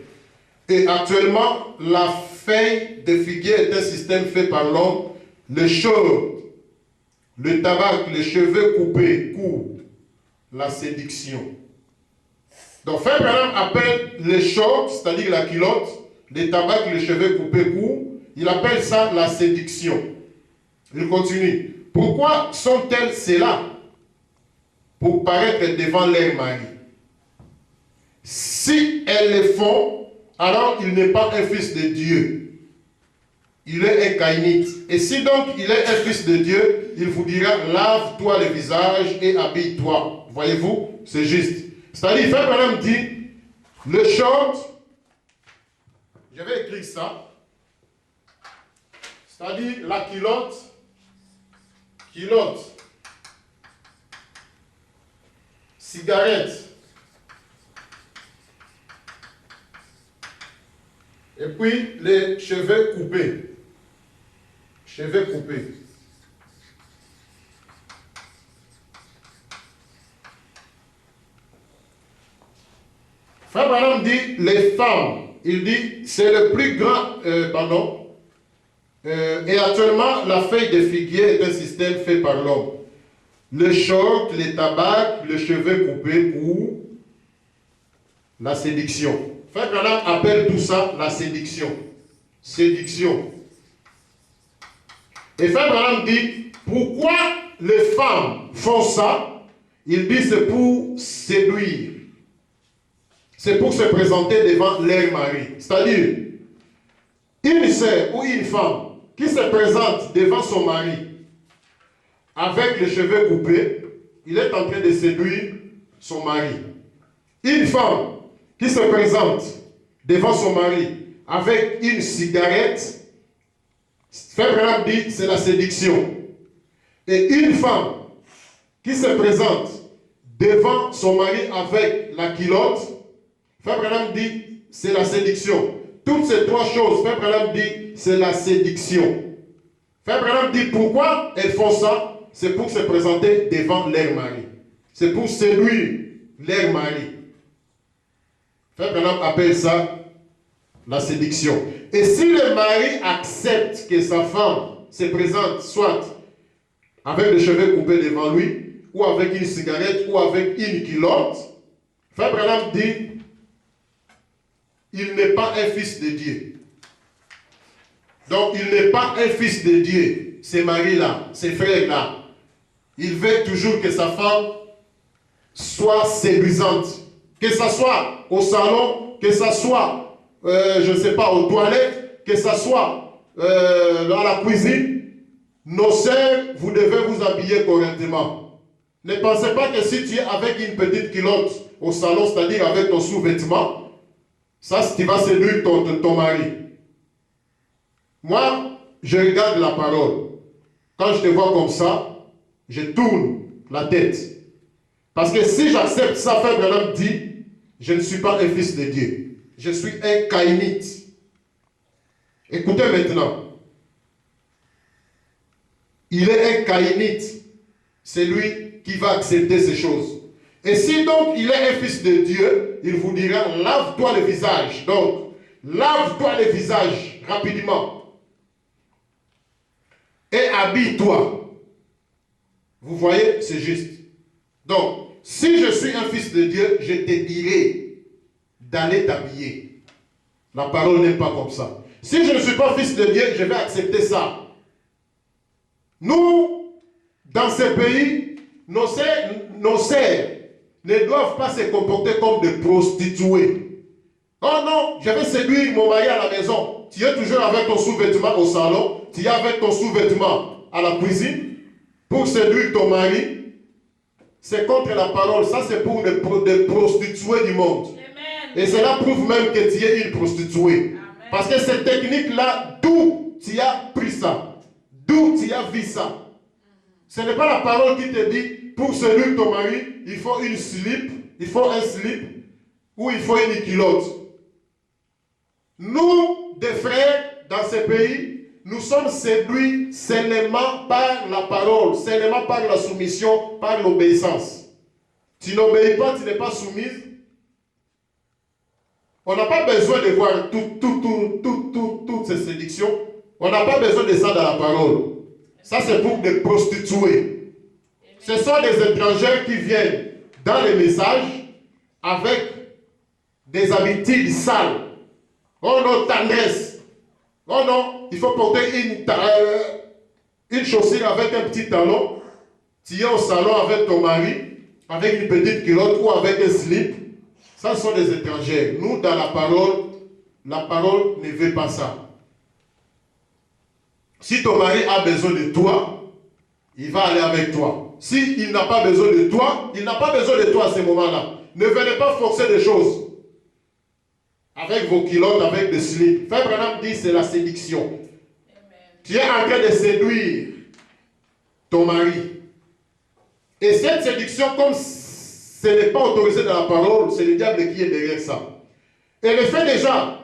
Et actuellement, la feuille de figuier est un système fait par l'homme. Le chauve, le tabac, les cheveux coupés, court, la séduction. Donc, Frère Branham appelle les shorts, c'est-à-dire la culotte, les tabacs, les cheveux coupés courts, il appelle ça la séduction. Il continue. Pourquoi sont-elles cela? Pour paraître devant leur mari. Si elles le font, alors il n'est pas un fils de Dieu. Il est un caïnite. Et si donc il est un fils de Dieu, il vous dira, lave-toi le visage et habille-toi. Voyez-vous, c'est juste. C'est-à-dire, Frère Branham dit, le short, je vais écrire ça, c'est-à-dire la culotte, cigarette, et puis les cheveux coupés. Frère Branham dit, les femmes, il dit, c'est le plus grand, et actuellement, la feuille de figuier est un système fait par l'homme. Le short, les tabacs, les cheveux coupés ou la séduction. Frère Branham appelle tout ça la séduction. Séduction. Et Frère Branham dit, pourquoi les femmes font ça? Il dit, c'est pour séduire. C'est pour se présenter devant leur mari. C'est-à-dire, une sœur ou une femme qui se présente devant son mari avec les cheveux coupés, il est en train de séduire son mari. Une femme qui se présente devant son mari avec une cigarette, Frère Branham dit c'est la séduction. Et une femme qui se présente devant son mari avec la culotte, Frère Branham dit c'est la séduction. Toutes ces trois choses, Frère Branham dit c'est la séduction. Frère Branham dit pourquoi elles font ça? C'est pour se présenter devant leur mari. C'est pour séduire leur mari. Frère Branham appelle ça la séduction. Et si le mari accepte que sa femme se présente soit avec les cheveux coupés devant lui, ou avec une cigarette, ou avec une culotte, Frère Branham dit il n'est pas un fils de Dieu. Donc, il n'est pas un fils de Dieu. Ces maris-là, ces frères-là. Il veut toujours que sa femme soit séduisante. Que ce soit au salon, que ce soit, je ne sais pas, aux toilettes, que ce soit dans la cuisine. Nos sœurs, vous devez vous habiller correctement. Ne pensez pas que si tu es avec une petite culotte au salon, c'est-à-dire avec ton sous-vêtement, ça, tu vas séduire ton mari. Moi, je regarde la parole. Quand je te vois comme ça, je tourne la tête. Parce que si j'accepte ça, Frère Branham dit, je ne suis pas un fils de Dieu. Je suis un caïnite. Écoutez maintenant. Il est un caïnite. C'est lui qui va accepter ces choses. Et si donc il est un fils de Dieu, il vous dira, lave-toi le visage. Donc, lave-toi le visage rapidement. Et habille-toi. Vous voyez, c'est juste. Donc, si je suis un fils de Dieu, je te dirai d'aller t'habiller. La parole n'est pas comme ça. Si je ne suis pas fils de Dieu, je vais accepter ça. Nous, dans ce pays, nos sœurs ne doivent pas se comporter comme des prostituées. Oh non, je vais séduire mon mari à la maison. Tu es toujours avec ton sous-vêtement au salon, tu es avec ton sous-vêtement à la cuisine pour séduire ton mari. C'est contre la parole. Ça, c'est pour des prostituées du monde. Amen. Et cela prouve même que tu es une prostituée. Amen. Parce que cette technique-là, d'où tu as pris ça? D'où tu as vu ça? Ce n'est pas la parole qui te dit, pour séduire ton mari, il faut une slip, il faut un slip, ou il faut une culotte. Nous, des frères, dans ce pays, nous sommes séduits seulement par la parole, seulement par la soumission, par l'obéissance. Tu n'obéis pas, tu n'es pas soumise. On n'a pas besoin de voir toutes ces séductions. On n'a pas besoin de ça dans la parole. Ça, c'est pour des prostituées. Ce sont des étrangers qui viennent dans les messages avec des habitudes sales. Oh non, tendresse. Oh non, il faut porter une chaussure avec un petit talon. Tu es au salon avec ton mari, avec une petite culotte ou avec un slip. Ça, ce sont des étrangers. Nous, dans la parole ne veut pas ça. Si ton mari a besoin de toi, il va aller avec toi. S'il n'a pas besoin de toi, il n'a pas besoin de toi à ce moment-là. Ne venez pas forcer des choses. Avec vos culottes, avec des slips. Frère Branham dit c'est la séduction. Amen. Tu es en train de séduire ton mari. Et cette séduction, comme ce n'est pas autorisé dans la parole, c'est le diable qui est derrière ça. Et le fait déjà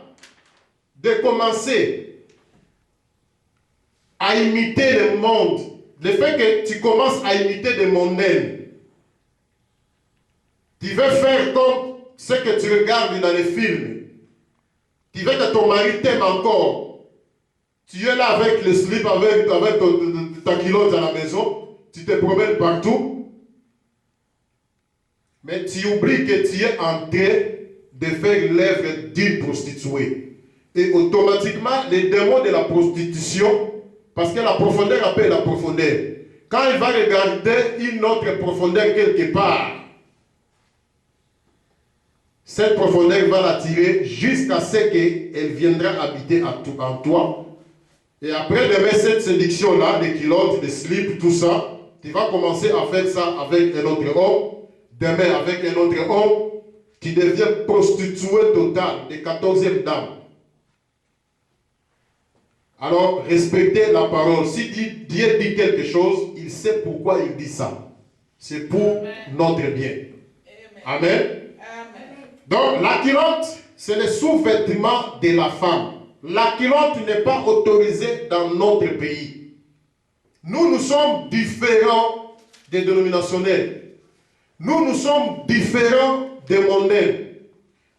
de commencer à imiter le monde, le fait que tu commences à imiter des mondaines, tu veux faire comme ce que tu regardes dans les films. Tu veux que ton mari t'aime encore. Tu es là avec le slip, avec ta culotte à la maison. Tu te promènes partout. Mais tu oublies que tu es en train de faire l'œuvre d'une prostituée. Et automatiquement, les démons de la prostitution, parce que la profondeur appelle la profondeur. Quand il va regarder une autre profondeur quelque part, cette profondeur va l'attirer jusqu'à ce qu'elle viendra habiter en toi. Et après de mettre cette séduction-là, des culottes, des slips, tout ça, tu vas commencer à faire ça avec un autre homme. Demain, avec un autre homme, qui devient prostituée totale, de 14e dame. Alors, respectez la parole. Si Dieu dit quelque chose, il sait pourquoi il dit ça. C'est pour notre bien. Amen. Donc, la culotte, c'est le sous-vêtement de la femme. La culotte n'est pas autorisée dans notre pays. Nous sommes différents des dénominationnels. Nous sommes différents des mondains.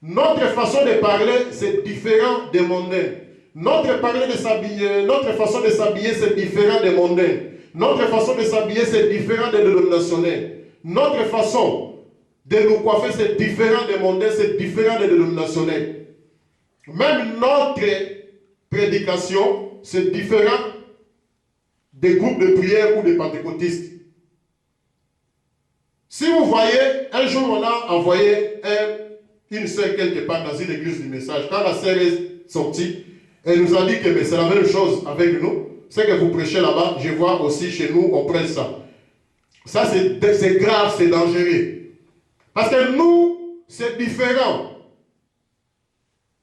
Notre façon de parler, c'est différent des mondains. Notre façon de s'habiller, c'est différent des mondains. Notre façon de s'habiller, c'est différent des dénominationnels. Notre façon de nous coiffer, c'est différent des mondains, c'est différent des dénominationnels. Même notre prédication, c'est différent des groupes de prière ou des pentecôtistes. Si vous voyez, un jour on a envoyé une sœur quelque part dans une église du message. Quand la sœur est sortie, elle nous a dit que c'est la même chose avec nous. C'est que vous prêchez là-bas, je vois aussi chez nous, on prêche ça. Ça c'est grave, c'est dangereux. Parce que nous, c'est différent.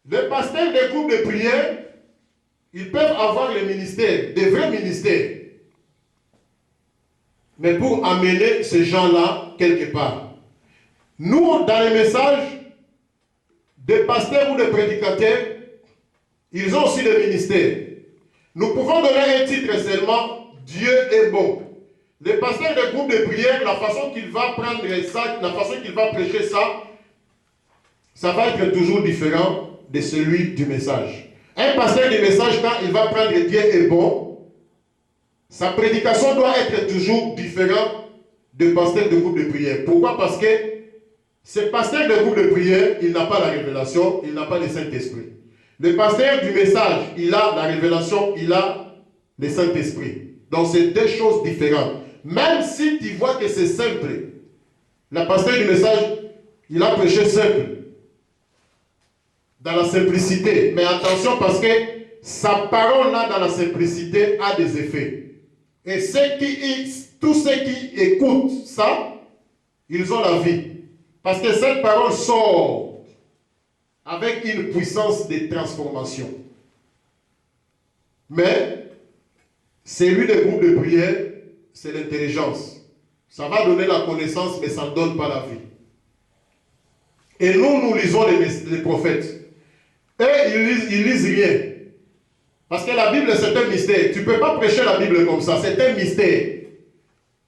Les pasteurs des groupes de prière, ils peuvent avoir les ministères, des vrais ministères. Mais pour amener ces gens-là quelque part. Nous, dans les messages, des pasteurs ou des prédicateurs, ils ont aussi des ministères. Nous pouvons donner un titre seulement, Dieu est bon. Les pasteurs des groupes de prière, la façon qu'il va prendre ça, la façon qu'il va prêcher ça, ça va être toujours différent de celui du message. Un pasteur du message, quand il va prendre Dieu est bon, sa prédication doit être toujours différente de pasteur de groupe de prière. Pourquoi? Parce que ce pasteur de groupe de prière, il n'a pas la révélation, il n'a pas le Saint-Esprit. Le pasteur du message, il a la révélation, il a le Saint-Esprit. Donc c'est deux choses différentes. Même si tu vois que c'est simple, le pasteur du message, il a prêché simple, dans la simplicité. Mais attention parce que sa parole là, dans la simplicité, a des effets. Et tous ceux qui écoutent ça, ils ont la vie. Parce que cette parole sort avec une puissance de transformation. Mais, celui des groupes de prière, c'est l'intelligence. Ça va donner la connaissance, mais ça ne donne pas la vie. Et nous lisons les prophètes. Eux, ils lisent rien. Parce que la Bible, c'est un mystère. Tu ne peux pas prêcher la Bible comme ça. C'est un mystère.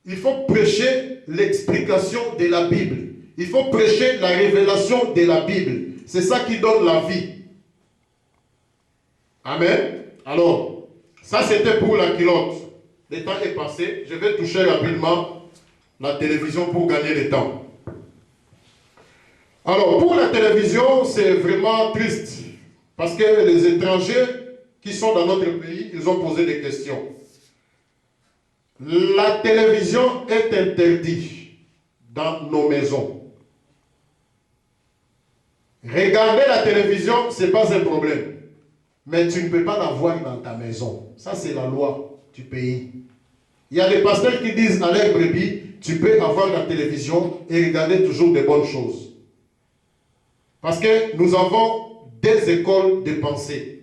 Il faut prêcher l'explication de la Bible. Il faut prêcher la révélation de la Bible. C'est ça qui donne la vie. Amen. Alors, ça c'était pour la culotte. Le temps est passé. Je vais toucher rapidement la télévision pour gagner le temps. Alors, pour la télévision, c'est vraiment triste. Parce que les étrangers qui sont dans notre pays, ils ont posé des questions. La télévision est interdite dans nos maisons. Regarder la télévision, ce n'est pas un problème. Mais tu ne peux pas l'avoir dans ta maison. Ça, c'est la loi du pays. Il y a des pasteurs qui disent à leur brebis, tu peux avoir la télévision et regarder toujours des bonnes choses. Parce que nous avons des écoles de pensée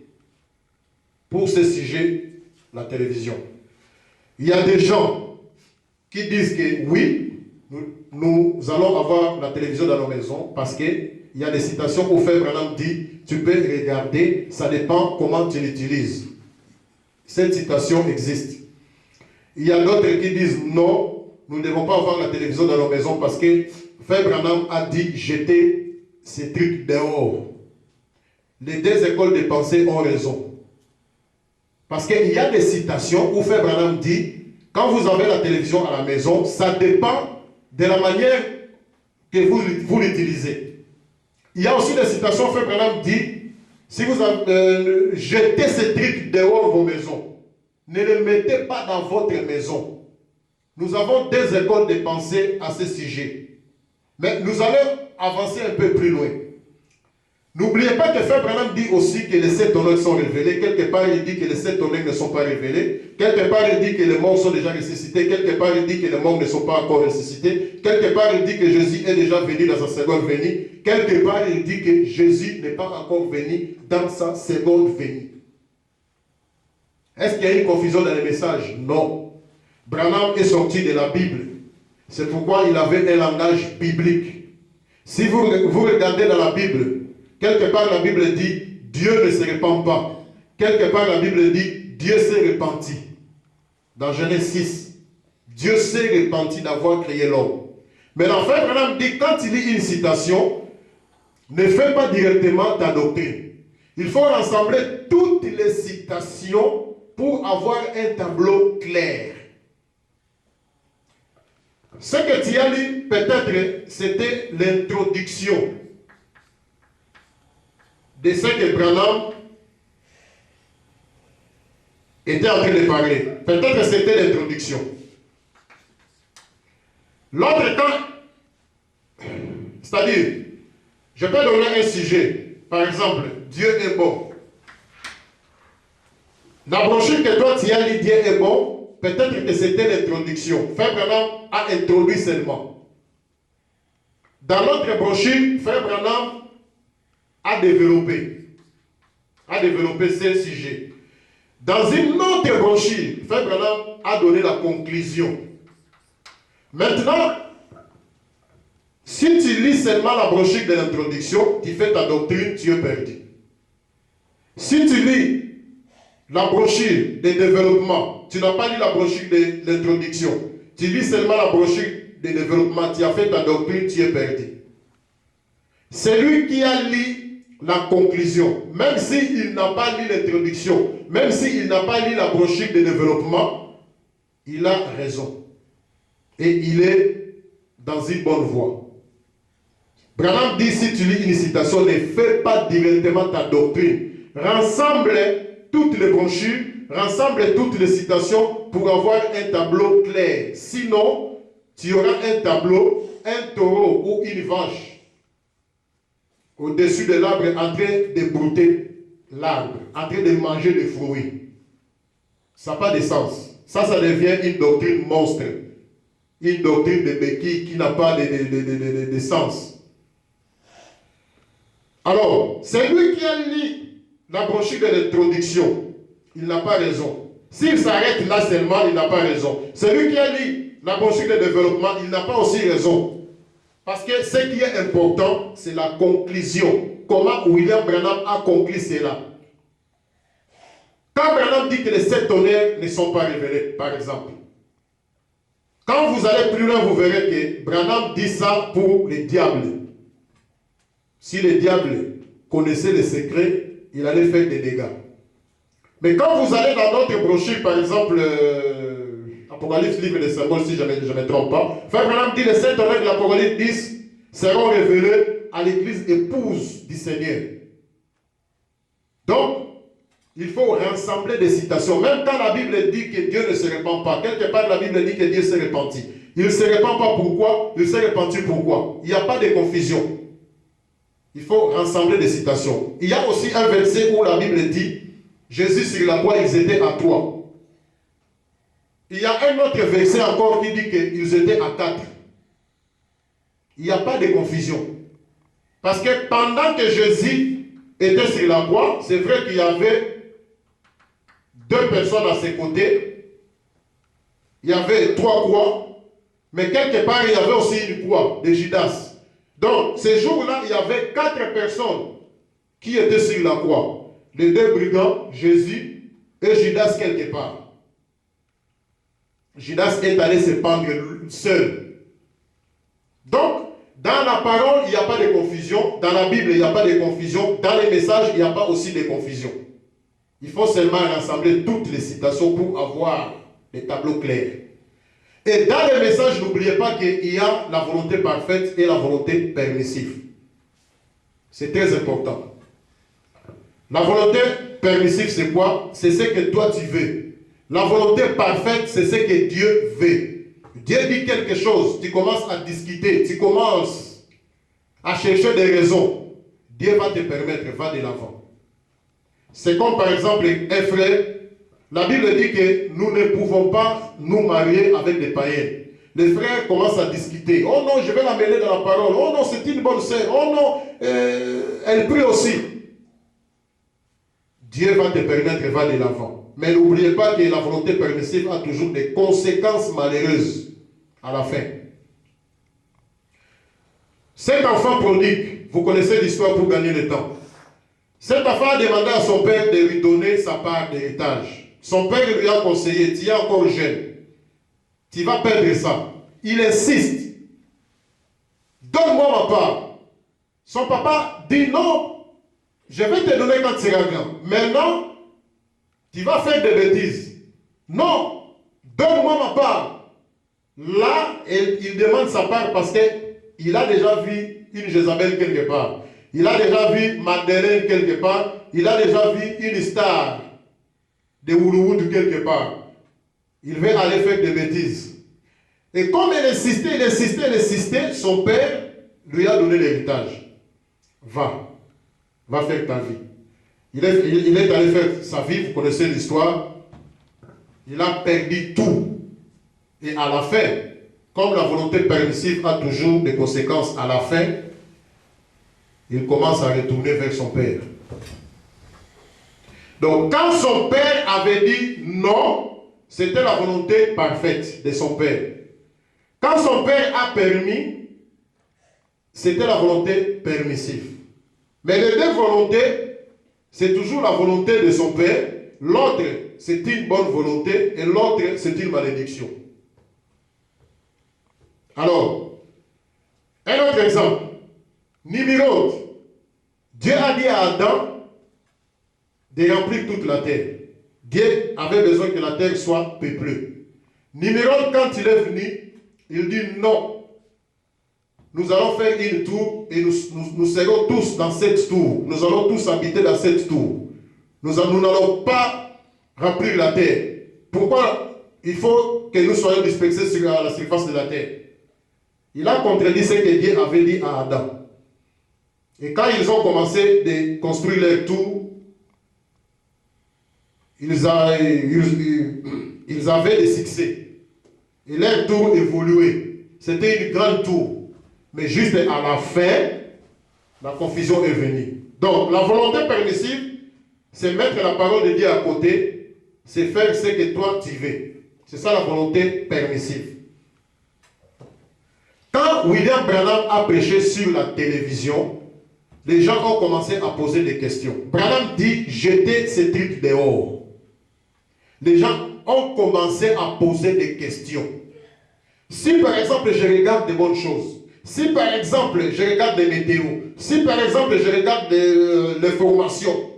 pour ce sujet, la télévision. Il y a des gens qui disent que oui, nous allons avoir la télévision dans nos maisons parce qu'il y a des citations où Frère Branham dit, tu peux regarder, ça dépend comment tu l'utilises. Cette citation existe. Il y a d'autres qui disent non, nous ne devons pas avoir la télévision dans nos maisons parce que Frère Branham a dit jeter ces trucs dehors. Les deux écoles de pensée ont raison. Parce qu'il y a des citations où Frère Branham dit, quand vous avez la télévision à la maison, ça dépend de la manière que vous l'utilisez. Il y a aussi des citations où Frère Branham dit, si vous jetez ces trucs dehors vos maisons, ne les mettez pas dans votre maison. Nous avons des écoles de pensée à ce sujet. Mais nous allons avancer un peu plus loin. N'oubliez pas que Frère Branham dit aussi que les 7 honneurs sont révélés. Quelque part, il dit que les 7 honneurs ne sont pas révélés. Quelque part, il dit que les morts sont déjà ressuscités. Quelque part, il dit que les morts ne sont pas encore ressuscités. Quelque part, il dit que Jésus est déjà venu dans sa seconde venue. Quelque part, il dit que Jésus n'est pas encore venu dans sa seconde venue. Est-ce qu'il y a une confusion dans les messages? Non. Branham est sorti de la Bible. C'est pourquoi il avait un langage biblique. Si vous regardez dans la Bible, quelque part, la Bible dit Dieu ne se répand pas. Quelque part, la Bible dit Dieu s'est repenti. Dans Genèse 6, Dieu s'est repenti d'avoir créé l'homme. Mais l'enfer, Branham dit quand il lit une citation, ne fais pas directement ta doctrine. Il faut rassembler toutes les citations pour avoir un tableau clair. Ce que tu as lu, peut-être, c'était l'introduction de ce que Branham était en train de parler. Peut-être que c'était l'introduction. L'autre temps, c'est-à-dire, je peux donner un sujet. Par exemple, Dieu est bon. La brochure que toi tu as lu, Dieu est bon, peut-être que c'était l'introduction. Frère Branham a introduit seulement. Dans l'autre brochure, Frère Branham a développé ce sujet. Dans une autre brochure, Frère Branham a donné la conclusion. Maintenant, si tu lis seulement la brochure de l'introduction, tu fais ta doctrine, tu es perdu. Si tu lis la brochure de développement, tu n'as pas lu la brochure de l'introduction, tu lis seulement la brochure de développement, tu as fait ta doctrine, tu es perdu. Celui qui a lu la conclusion, même s'il n'a pas lu l'introduction, même s'il n'a pas lu la brochure de développement, il a raison. Et il est dans une bonne voie. Branham dit, si tu lis une citation, ne fais pas directement ta doctrine. Rassemble toutes les brochures, rassemble toutes les citations pour avoir un tableau clair. Sinon, tu auras un tableau, un taureau ou une vache au-dessus de l'arbre en train de brouter l'arbre, en train de manger des fruits. Ça n'a pas de sens. Ça devient une doctrine monstre. Une doctrine de béquille qui n'a pas de sens. Alors, c'est lui qui a lu la brochure de l'introduction. Il n'a pas raison. S'il s'arrête là seulement, il n'a pas raison. Celui qui a lu la brochure de développement, il n'a pas aussi raison. Parce que ce qui est important, c'est la conclusion. Comment William Branham a conclu cela. Quand Branham dit que les 7 tonnerres ne sont pas révélés, par exemple, quand vous allez plus loin, vous verrez que Branham dit ça pour les diables. Si les diables connaissaient les secrets, il allait faire des dégâts. Mais quand vous allez dans notre brochure, par exemple, Apocalypse, livre des symboles, si je ne me trompe pas, Frère Branham dit les 7 tonnerres de l'Apocalypse 10 seront révélés à l'église épouse du Seigneur. Donc, il faut rassembler des citations. Même quand la Bible dit que Dieu ne se répand pas, quelque part la Bible dit que Dieu s'est repenti. Il ne se répand pas pourquoi? Il s'est repenti pourquoi? Il n'y a pas de confusion. Il faut rassembler des citations. Il y a aussi un verset où la Bible dit Jésus sur la croix, ils étaient à 3. Il y a un autre verset encore qui dit qu'ils étaient à 4. Il n'y a pas de confusion. Parce que pendant que Jésus était sur la croix, c'est vrai qu'il y avait 2 personnes à ses côtés. Il y avait 3 croix. Mais quelque part, il y avait aussi une croix de Judas. Donc, ces jours-là, il y avait 4 personnes qui étaient sur la croix. Les 2 brigands, Jésus et Judas quelque part. Judas est allé se pendre seul. Donc, dans la parole, il n'y a pas de confusion. Dans la Bible, il n'y a pas de confusion. Dans les messages, il n'y a pas aussi de confusion. Il faut seulement rassembler toutes les citations pour avoir des tableaux clairs. Et dans les messages, n'oubliez pas qu'il y a la volonté parfaite et la volonté permissive. C'est très important. La volonté permissive, c'est quoi? C'est ce que toi tu veux. La volonté parfaite, c'est ce que Dieu veut. Dieu dit quelque chose, tu commences à discuter, tu commences à chercher des raisons. Dieu va te permettre, va de l'avant. C'est comme par exemple un frère. La Bible dit que nous ne pouvons pas nous marier avec des païens. Les frères commencent à discuter. Oh non, je vais la mêler dans la parole. Oh non, c'est une bonne sœur. Oh non, elle prie aussi. Dieu va te permettre, va de l'avant. Mais n'oubliez pas que la volonté permissive a toujours des conséquences malheureuses à la fin. Cet enfant prodigue, vous connaissez l'histoire pour gagner le temps. Cet enfant a demandé à son père de lui donner sa part d'héritage. Son père lui a conseillé, tu es encore jeune, tu vas perdre ça. Il insiste, donne-moi ma part. Son papa dit non, je vais te donner quand tu seras grand. Maintenant, tu vas faire des bêtises. Non, donne-moi ma part. Là, il demande sa part parce qu'il a déjà vu une Jézabel quelque part. Il a déjà vu Madeleine quelque part. Il a déjà vu une star de Ourourou de quelque part. Il veut aller faire des bêtises. Et comme il insistait, son père lui a donné l'héritage. Va faire ta vie. Il est allé faire sa vie, vous connaissez l'histoire. Il a perdu tout. Et à la fin, comme la volonté permissive a toujours des conséquences, à la fin, il commence à retourner vers son père. Donc, quand son père avait dit non, c'était la volonté parfaite de son père. Quand son père a permis, c'était la volonté permissive. Mais les deux volontés, c'est toujours la volonté de son père. L'autre, c'est une bonne volonté et l'autre, c'est une malédiction. Alors, un autre exemple. Nimrod. Dieu a dit à Adam de remplir toute la terre. Dieu avait besoin que la terre soit peuplée. Nimrod, quand il est venu, il dit non. Nous allons faire une tour et nous serons tous dans cette tour. Nous allons tous habiter dans cette tour. Nous n'allons pas remplir la terre. Pourquoi il faut que nous soyons dispersés sur la surface de la terre? Il a contredit ce que Dieu avait dit à Adam. Et quand ils ont commencé de construire leur tour, ils avaient des succès. Et leur tour évoluait. C'était une grande tour. Mais juste à la fin, la confusion est venue. Donc, la volonté permissive, c'est mettre la parole de Dieu à côté, c'est faire ce que toi tu veux. C'est ça la volonté permissive. Quand William Branham a prêché sur la télévision, les gens ont commencé à poser des questions. Branham dit, jetez ces trucs dehors. Les gens ont commencé à poser des questions. Si par exemple je regarde des bonnes choses, si par exemple je regarde des météos, si par exemple je regarde l'information,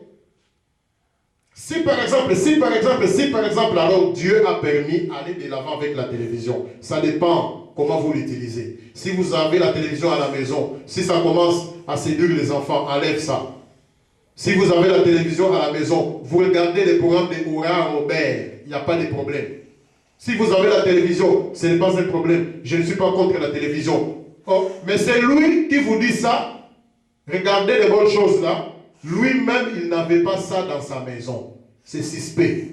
si par exemple, alors Dieu a permis d'aller de l'avant avec la télévision. Ça dépend comment vous l'utilisez. Si vous avez la télévision à la maison, si ça commence à séduire les enfants, enlève ça. Si vous avez la télévision à la maison, vous regardez les programmes de Oura Robert, il n'y a pas de problème. Si vous avez la télévision, ce n'est pas un problème. Je ne suis pas contre la télévision. Oh, mais c'est lui qui vous dit ça. Regardez les bonnes choses là. Lui-même, il n'avait pas ça dans sa maison. C'est suspect.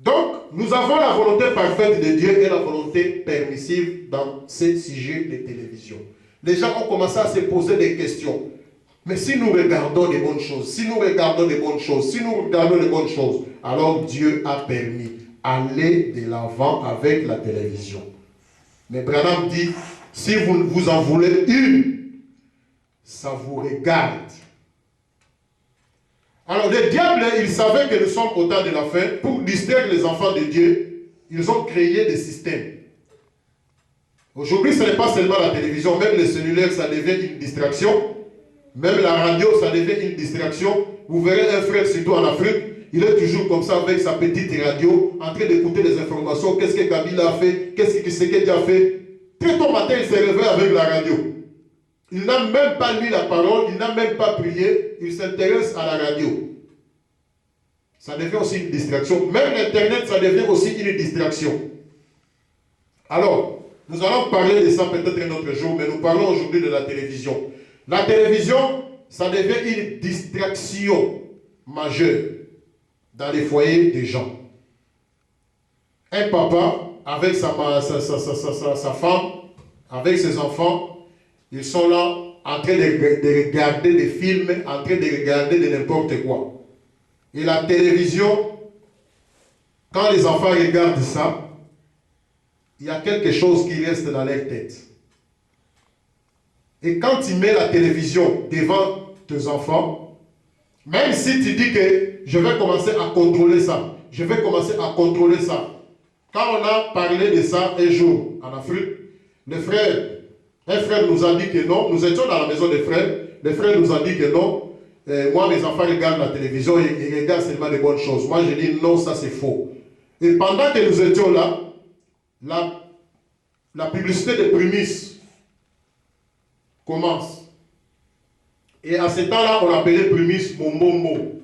Donc, nous avons la volonté parfaite de Dieu et la volonté permissive dans ces sujets de télévision. Les gens ont commencé à se poser des questions. Mais si nous regardons les bonnes choses, alors Dieu a permis d'aller de l'avant avec la télévision. Mais Branham dit, si vous en voulez une, ça vous regarde. Alors le diable, il savait que nous sommes au temps de la fin. Pour distraire les enfants de Dieu, ils ont créé des systèmes. Aujourd'hui, ce n'est pas seulement la télévision, même les cellulaires, ça devient une distraction. Même la radio, ça devient une distraction. Vous verrez un frère, surtout en Afrique, il est toujours comme ça avec sa petite radio, en train d'écouter les informations. Qu'est-ce que Kabila a fait? Qu'est-ce que Tshisekedi a fait? Très tôt matin, il s'est réveillé avec la radio. Il n'a même pas lu la parole, il n'a même pas prié, il s'intéresse à la radio. Ça devient aussi une distraction. Même l'Internet, ça devient aussi une distraction. Alors, nous allons parler de ça peut-être un autre jour, mais nous parlons aujourd'hui de la télévision. La télévision, ça devient une distraction majeure dans les foyers des gens. Un papa, avec sa femme, avec ses enfants, ils sont là en train de regarder des films, en train de regarder de n'importe quoi. Et la télévision, quand les enfants regardent ça, il y a quelque chose qui reste dans leur tête. Et quand tu mets la télévision devant tes enfants, même si tu dis que je vais commencer à contrôler ça, Quand on a parlé de ça un jour en Afrique, un frère nous a dit que non, nous étions dans la maison des frères, le frère nous a dit que non, moi mes enfants regardent la télévision et ils regardent seulement des bonnes choses. Moi j'ai dit non, ça c'est faux. Et pendant que nous étions là, la publicité des prémices commence. Et à ce temps-là, on appelait prémices Momomo.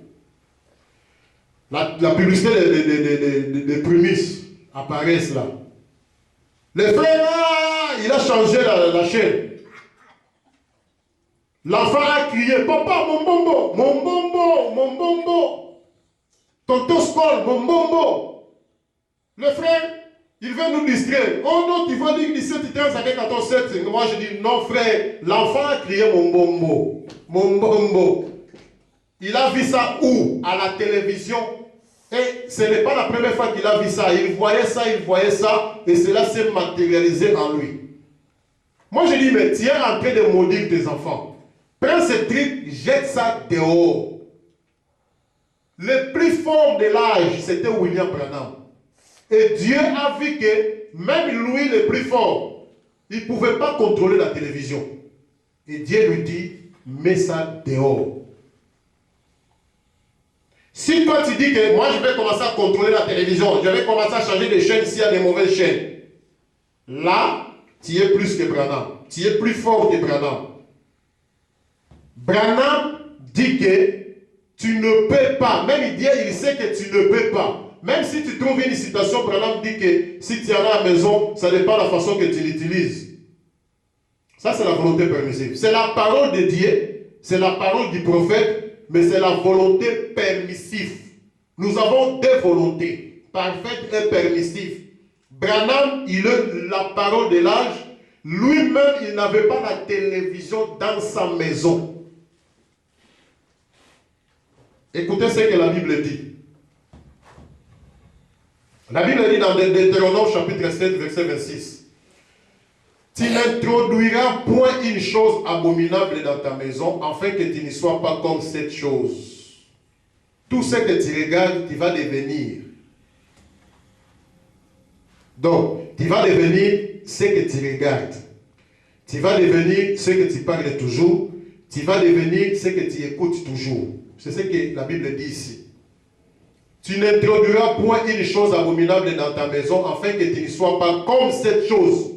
La publicité des prémices apparaissent là. Le frère, il a changé la chaîne. L'enfant a crié, papa, mon bombo, mon bombo, mon bombo. Tonton Skol, mon bombo. Le frère, il veut nous distraire. Oh non, tu vas dire 17, 13, 14, 7. Moi je dis, non frère, l'enfant a crié mon bombo. Mon bombo. Il a vu ça où? À la télévision. Et ce n'est pas la première fois qu'il a vu ça. Il voyait ça, et cela s'est matérialisé en lui. Moi je dis, mais tu es en train de maudire tes enfants. Prends ce truc, jette ça dehors. Le plus fort de l'âge, c'était William Branham. Et Dieu a vu que même lui, le plus fort, il ne pouvait pas contrôler la télévision. Et Dieu lui dit, mets ça dehors. Si toi tu dis que moi je vais commencer à contrôler la télévision, je vais commencer à changer de chaîne s'il y a des mauvaises chaînes. Là, tu es plus que Branham. Tu es plus fort que Branham. Branham dit que tu ne peux pas. Même il sait que tu ne peux pas. Même si tu trouves une citation, Branham dit que si tu en as à la maison, ça dépend de la façon que tu l'utilises. Ça, c'est la volonté permissive. C'est la parole de Dieu, c'est la parole du prophète, mais c'est la volonté permissive. Nous avons deux volontés, parfaite et permissive. Branham, il a la parole de l'âge. Lui-même, il n'avait pas la télévision dans sa maison. Écoutez ce que la Bible dit. La Bible dit dans Deutéronome chapitre 7, verset 26. Tu n'introduiras point une chose abominable dans ta maison, afin que tu ne sois pas comme cette chose. Tout ce que tu regardes, tu vas devenir. Donc, tu vas devenir ce que tu regardes. Tu vas devenir ce que tu parles toujours. Tu vas devenir ce que tu écoutes toujours. C'est ce que la Bible dit ici. Tu n'introduiras point une chose abominable dans ta maison, afin que tu ne sois pas comme cette chose.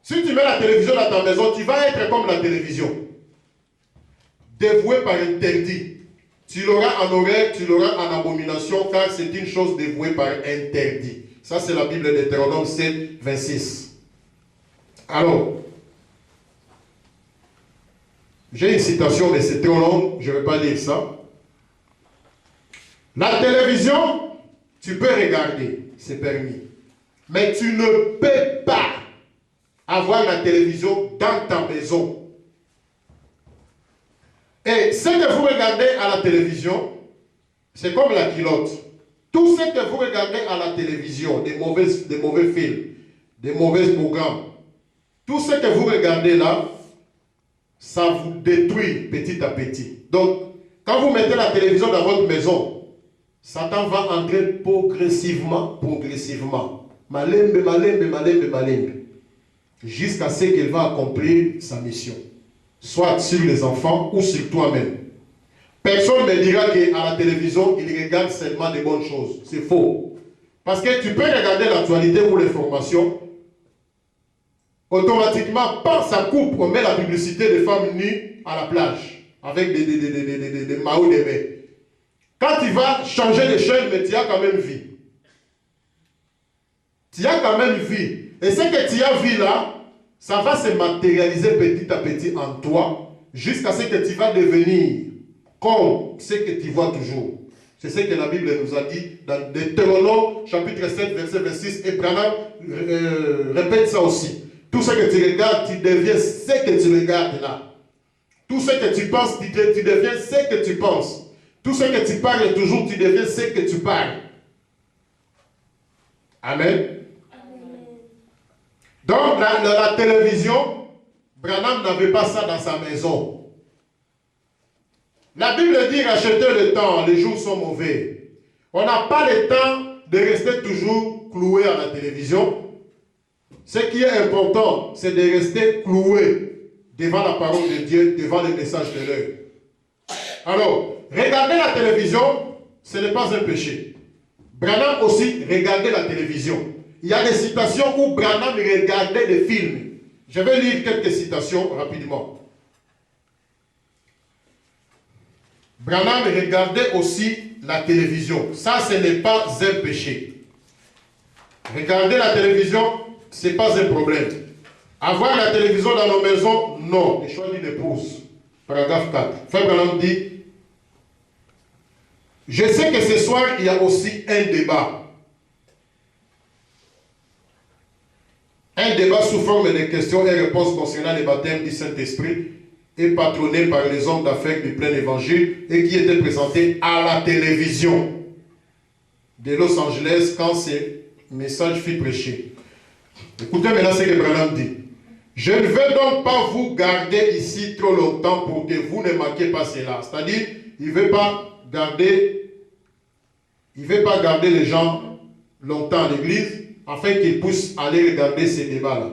Si tu mets la télévision dans ta maison, tu vas être comme la télévision. Dévoué par interdit. Tu l'auras en horreur, tu l'auras en abomination, car c'est une chose dévouée par interdit. Ça, c'est la Bible de Deutéronome 7, 26. Alors, j'ai une citation, mais c'est trop long, je ne vais pas lire ça. La télévision, tu peux regarder, c'est permis. Mais tu ne peux pas avoir la télévision dans ta maison. Et ce que vous regardez à la télévision, c'est comme la culotte. Tout ce que vous regardez à la télévision, des mauvais films, des mauvais programmes, tout ce que vous regardez là, ça vous détruit petit à petit. Donc, quand vous mettez la télévision dans votre maison, Satan va entrer progressivement, malembe, jusqu'à ce qu'il va accomplir sa mission. Soit sur les enfants ou sur toi-même. Personne ne dira qu'à la télévision, il regarde seulement des bonnes choses. C'est faux. Parce que tu peux regarder l'actualité ou les formations. Automatiquement, par sa coupe, on met la publicité des femmes nues à la plage. Avec des maillots de bain. Quand tu vas changer de chaîne, mais tu as quand même vu. Tu as quand même vu. Et ce que tu as vu là, ça va se matérialiser petit à petit en toi, jusqu'à ce que tu vas devenir comme ce que tu vois toujours. C'est ce que la Bible nous a dit dans Deutéronome, chapitre 7, verset 26. Et Branham répète ça aussi. Tout ce que tu regardes, tu deviens ce que tu regardes là. Tout ce que tu penses, tu deviens ce que tu penses. Tout ce que tu parles toujours, tu deviens ce que tu parles. Amen. Donc, la télévision, Branham n'avait pas ça dans sa maison. La Bible dit, rachetez le temps, les jours sont mauvais. On n'a pas le temps de rester toujours cloué à la télévision. Ce qui est important, c'est de rester cloué devant la parole de Dieu, devant le message de l'heure. Alors, regarder la télévision, ce n'est pas un péché. Branham aussi regardait la télévision. Il y a des citations où Branham regardait des films. Je vais lire quelques citations rapidement. Branham regardait aussi la télévision. Ça, ce n'est pas un péché. Regarder la télévision, ce n'est pas un problème. Avoir la télévision dans nos maisons, non. Le choix d'une épouse. Paragraphe 4. Frère Branham dit, je sais que ce soir, il y a aussi un débat. Un débat sous forme de questions et réponses concernant le baptême du Saint-Esprit est patronné par les hommes d'affaires du plein évangile et qui était présenté à la télévision de Los Angeles quand ce message fut prêché. Écoutez maintenant ce que Branham dit. Je ne vais donc pas vous garder ici trop longtemps pour que vous ne manquiez pas cela. C'est-à-dire, il ne veut pas garder les gens longtemps à l'église afin qu'ils puissent aller regarder ces débats-là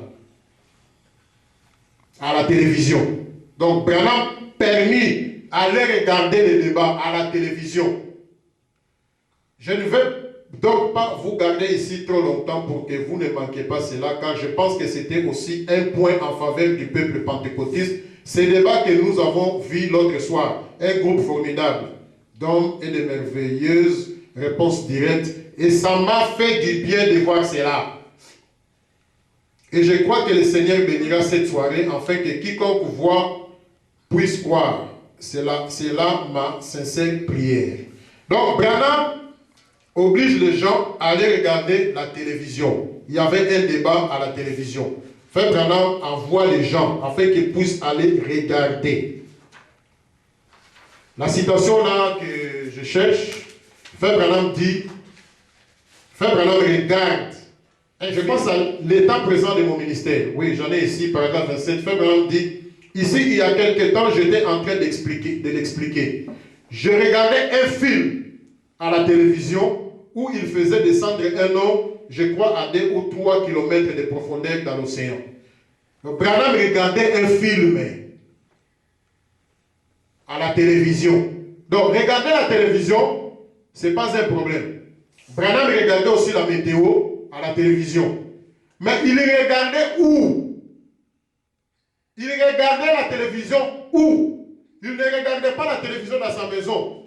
à la télévision. Donc, Branham permis d'aller regarder les débats à la télévision. Je ne vais donc pas vous garder ici trop longtemps pour que vous ne manquiez pas cela, car je pense que c'était aussi un point en faveur du peuple pentecôtiste. Ces débats que nous avons vus l'autre soir, un groupe formidable d'hommes et de merveilleuses réponses directes, et ça m'a fait du bien de voir cela. Et je crois que le Seigneur bénira cette soirée, afin que quiconque voit puisse croire. C'est là ma sincère prière. Donc, Branham oblige les gens à aller regarder la télévision. Il y avait un débat à la télévision. Frère Branham envoie les gens afin qu'ils puissent aller regarder. La citation là que je cherche, Frère Branham dit, Frère Branham regarde. Et je pense à l'état présent de mon ministère. Oui, j'en ai ici, paragraphe 27. Frère Branham dit, ici, il y a quelque temps, j'étais en train de l'expliquer. Je regardais un film à la télévision où il faisait descendre un homme, je crois, à 2 ou 3 kilomètres de profondeur dans l'océan. Branham regardait un film à la télévision. Donc, regarder la télévision, ce n'est pas un problème. Branham regardait aussi la météo à la télévision. Mais il regardait où? Il regardait la télévision où? Il ne regardait pas la télévision dans sa maison.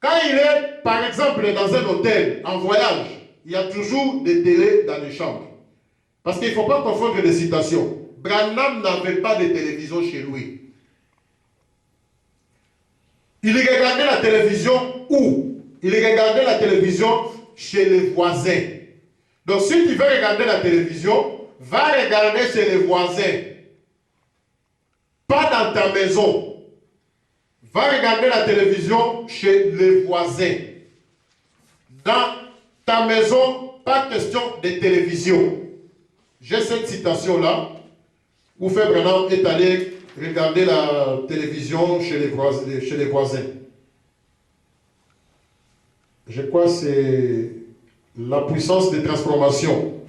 Quand il est, par exemple, dans un hôtel, en voyage, il y a toujours des télés dans les chambres. Parce qu'il ne faut pas confondre les citations. Branham n'avait pas de télévision chez lui. Il regardait la télévision où? Il regardait la télévision chez les voisins. Donc, si tu veux regarder la télévision, va regarder chez les voisins. Pas dans ta maison. Va regarder la télévision chez les voisins. Dans ta maison, pas question de télévision. J'ai cette citation-là, où Frère Branham est allé regarder la télévision chez les voisins. Je crois que c'est la puissance de transformation.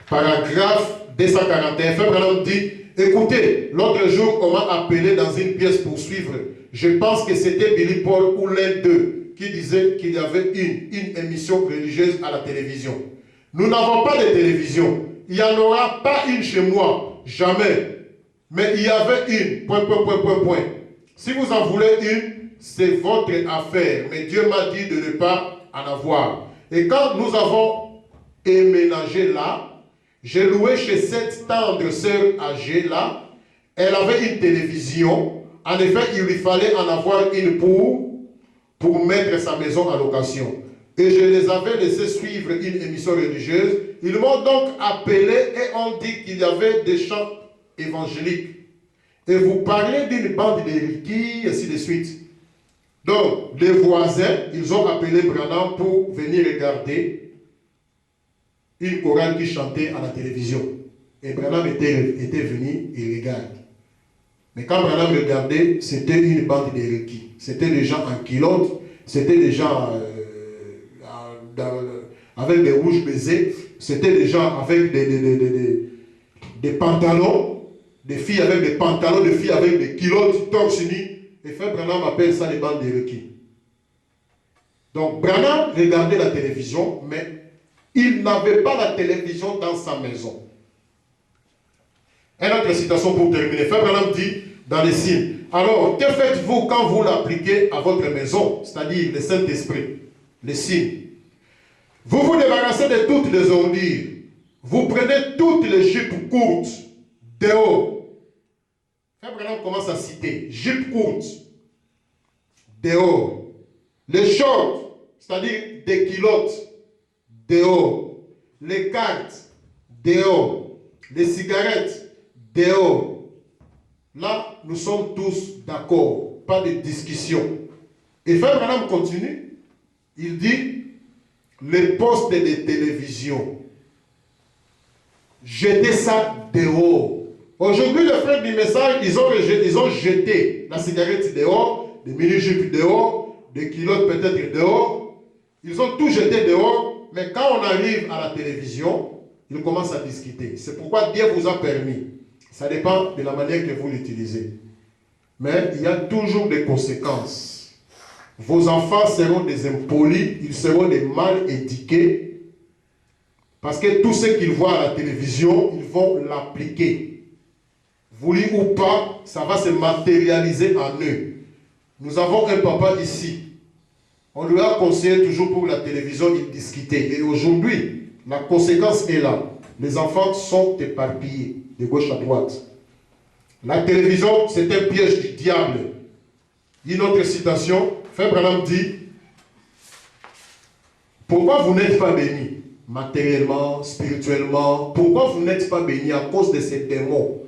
Paragraphe 241. Frère Branham dit, écoutez, l'autre jour, on m'a appelé dans une pièce pour suivre. Je pense que c'était Billy Paul ou l'un d'eux qui disait qu'il y avait une émission religieuse à la télévision. Nous n'avons pas de télévision. Il n'y en aura pas une chez moi. Jamais. Mais il y avait une. Point. Si vous en voulez une, c'est votre affaire. Mais Dieu m'a dit de ne pas en avoir. Et quand nous avons emménagé là, j'ai loué chez cette tendre sœur âgée là. Elle avait une télévision. En effet, il lui fallait en avoir une pour mettre sa maison en location. Et je les avais laissés suivre une émission religieuse. Ils m'ont donc appelé et ont dit qu'il y avait des chants évangéliques. Et vous parlez d'une bande de riquis, ainsi de suite. Donc, les voisins, ils ont appelé Branham pour venir regarder une chorale qui chantait à la télévision. Et Branham était venu, il regarde. Mais quand Branham regardait, c'était une bande de requis. C'était des gens en culotte, c'était des gens avec des rouges baisés, c'était des gens avec des pantalons, des filles avec des pantalons, des filles avec des culottes, torse nu. Et Frère Branham appelle ça les bandes de requis. Donc Branham regardait la télévision, mais il n'avait pas la télévision dans sa maison. Une autre citation pour terminer. Frère Branham dit, dans les signes. Alors, que faites-vous quand vous l'appliquez à votre maison, c'est-à-dire le Saint-Esprit, les signes? Vous vous débarrassez de toutes les ordures. Vous prenez toutes les jupes courtes dehors. Frère Branham commence à citer jupes courtes dehors. Les shorts, c'est-à-dire des culottes dehors. Les cartes dehors. Les cigarettes dehors. Là, nous sommes tous d'accord. Pas de discussion. Et Frère Branham continue. Il dit, les postes de télévision, jetez ça dehors. Aujourd'hui, les frères du message, ils ont jeté la cigarette dehors, des mini-jupes dehors, des culottes peut-être dehors. Ils ont tout jeté dehors, mais quand on arrive à la télévision, ils commencent à discuter. C'est pourquoi Dieu vous a permis. Ça dépend de la manière que vous l'utilisez. Mais il y a toujours des conséquences. Vos enfants seront des impolis, ils seront des mal éduqués, parce que tout ce qu'ils voient à la télévision, ils vont l'appliquer. Voulu ou pas, ça va se matérialiser en eux. Nous avons un papa ici. On lui a conseillé toujours pour la télévision, il discutait. Et aujourd'hui, la conséquence est là. Les enfants sont éparpillés de gauche à droite. La télévision, c'est un piège du diable. Une autre citation, Frère Branham dit, pourquoi vous n'êtes pas bénis matériellement, spirituellement? Pourquoi vous n'êtes pas bénis à cause de ces démons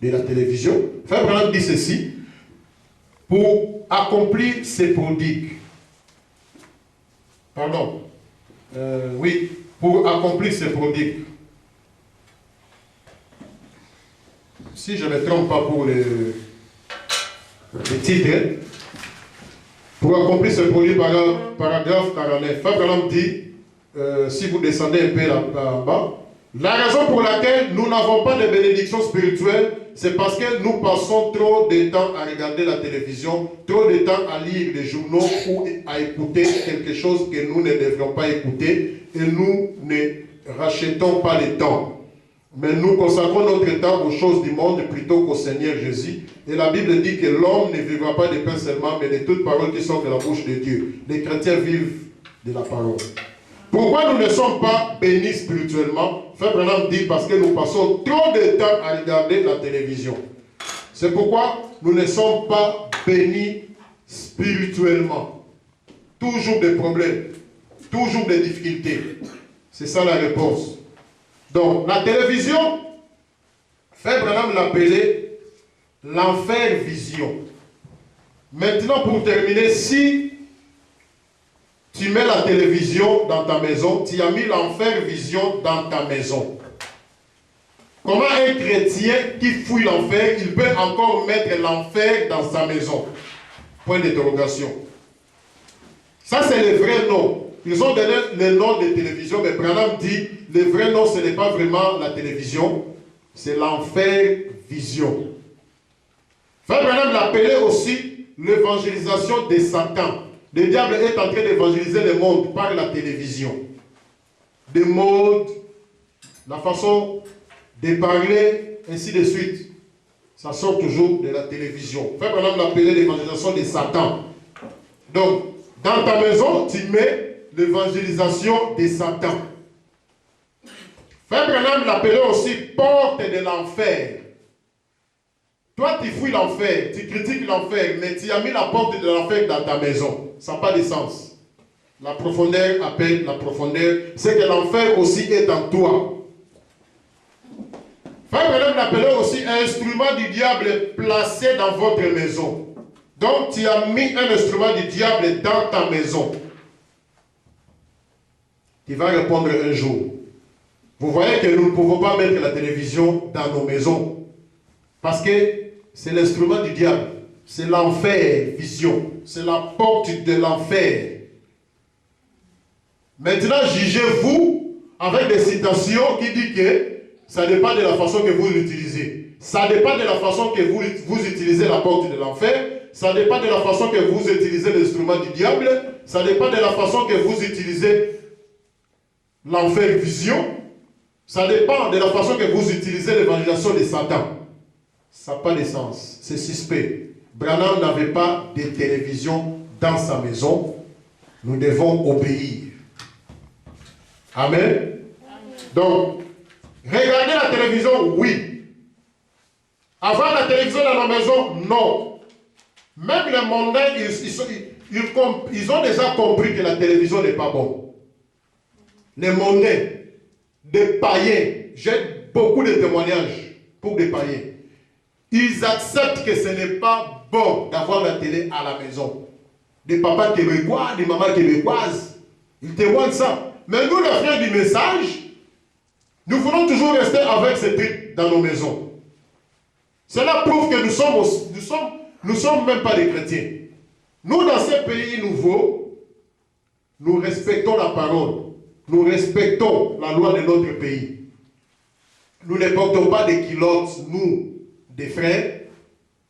de la télévision? Frère Branham dit ceci, pour accomplir ses prodigues. Pardon. Oui, pour accomplir ses prodigues. Si je ne me trompe pas pour le titre, pour accomplir ce produit, paragraphe 49, Frère Branham dit, si vous descendez un peu là en bas, la raison pour laquelle nous n'avons pas de bénédiction spirituelle, c'est parce que nous passons trop de temps à regarder la télévision, trop de temps à lire les journaux ou à écouter quelque chose que nous ne devrions pas écouter, et nous ne rachetons pas le temps. Mais nous consacrons notre temps aux choses du monde plutôt qu'au Seigneur Jésus. Et la Bible dit que l'homme ne vivra pas de pain seulement, mais de toute parole qui sort de la bouche de Dieu. Les chrétiens vivent de la parole. Pourquoi nous ne sommes pas bénis spirituellement? Frère Branham dit parce que nous passons trop de temps à regarder la télévision. C'est pourquoi nous ne sommes pas bénis spirituellement. Toujours des problèmes, toujours des difficultés. C'est ça la réponse. Donc, la télévision, Frère Branham l'appelait l'enfer vision. Maintenant, pour terminer, si tu mets la télévision dans ta maison, tu as mis l'enfer vision dans ta maison. Comment un chrétien qui fouille l'enfer, il peut encore mettre l'enfer dans sa maison? Point d'interrogation. Ça, c'est le vrai nom. Ils ont donné le nom de télévision, mais Branham dit, le vrai nom, ce n'est pas vraiment la télévision, c'est l'enfer vision. Frère Branham l'appelait aussi l'évangélisation de Satan. Le diable est en train d'évangéliser le monde par la télévision. Des modes, la façon de parler, ainsi de suite. Ça sort toujours de la télévision. Frère Branham l'appelait l'évangélisation de Satan. Donc, dans ta maison, tu mets l'évangélisation de Satan. Frère Branham l'appelait aussi porte de l'enfer. Toi, tu fouilles l'enfer, tu critiques l'enfer, mais tu as mis la porte de l'enfer dans ta maison. Ça n'a pas de sens. La profondeur appelle la profondeur. C'est que l'enfer aussi est en toi. Frère Branham l'appelait aussi un instrument du diable placé dans votre maison. Donc, tu as mis un instrument du diable dans ta maison. Tu vas répondre un jour. Vous voyez que nous ne pouvons pas mettre la télévision dans nos maisons. Parce que c'est l'instrument du diable. C'est l'enfer, vision. C'est la porte de l'enfer. Maintenant, jugez-vous avec des citations qui disent que ça dépend de la façon que vous l'utilisez. Ça dépend de la façon que vous utilisez la porte de l'enfer. Ça dépend de la façon que vous utilisez l'instrument du diable. Ça dépend de la façon que vous utilisez l'enfer vision. Ça dépend de la façon que vous utilisez l'évangélisation de Satan. ça n'a pas de sens. C'est suspect. Branham n'avait pas de télévision dans sa maison. Nous devons obéir. Amen. Donc, regarder la télévision, oui. Avoir la télévision dans nos maisons, non. Même les mondains, ils ont déjà compris que la télévision n'est pas bonne. Les mondains, des païens, j'ai beaucoup de témoignages pour des païens. Ils acceptent que ce n'est pas bon d'avoir la télé à la maison. Des papas québécois, des mamans québécoises, ils témoignent ça. Mais nous, les frères du message, nous voulons toujours rester avec ces trucs dans nos maisons. Cela prouve que nous sommes même pas des chrétiens. Nous, dans ces pays nouveaux, nous respectons la parole. Nous respectons la loi de notre pays. Nous ne portons pas des culottes, nous, des frères.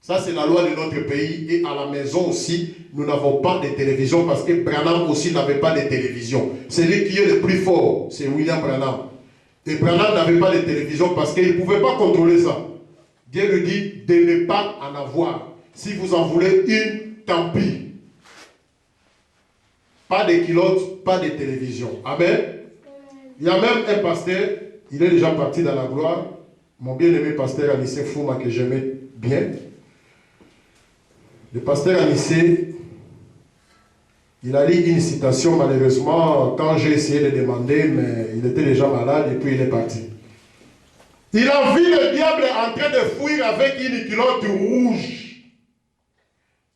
Ça, c'est la loi de notre pays. Et à la maison aussi, nous n'avons pas de télévision parce que Branham aussi n'avait pas de télévision. Celui qui est le plus fort, c'est William Branham. Et Branham n'avait pas de télévision parce qu'il ne pouvait pas contrôler ça. Dieu lui dit de ne pas en avoir. Si vous en voulez une, tant pis. Pas de culottes, pas de télévision. Amen. Il y a même un pasteur, il est déjà parti dans la gloire. Mon bien-aimé pasteur Anissé Fouma que j'aimais bien. Le pasteur Anissé, il a lu une citation malheureusement quand j'ai essayé de demander, mais il était déjà malade et puis il est parti. Il a vu le diable en train de fuir avec une culotte rouge.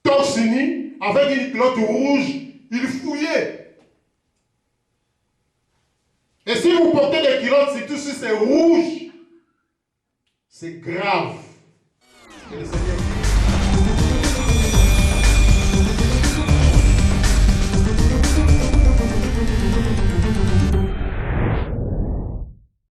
Torse nu, avec une culotte rouge, il fouillait. Et si vous portez des culottes, surtout si c'est rouge, c'est grave. Que le Seigneur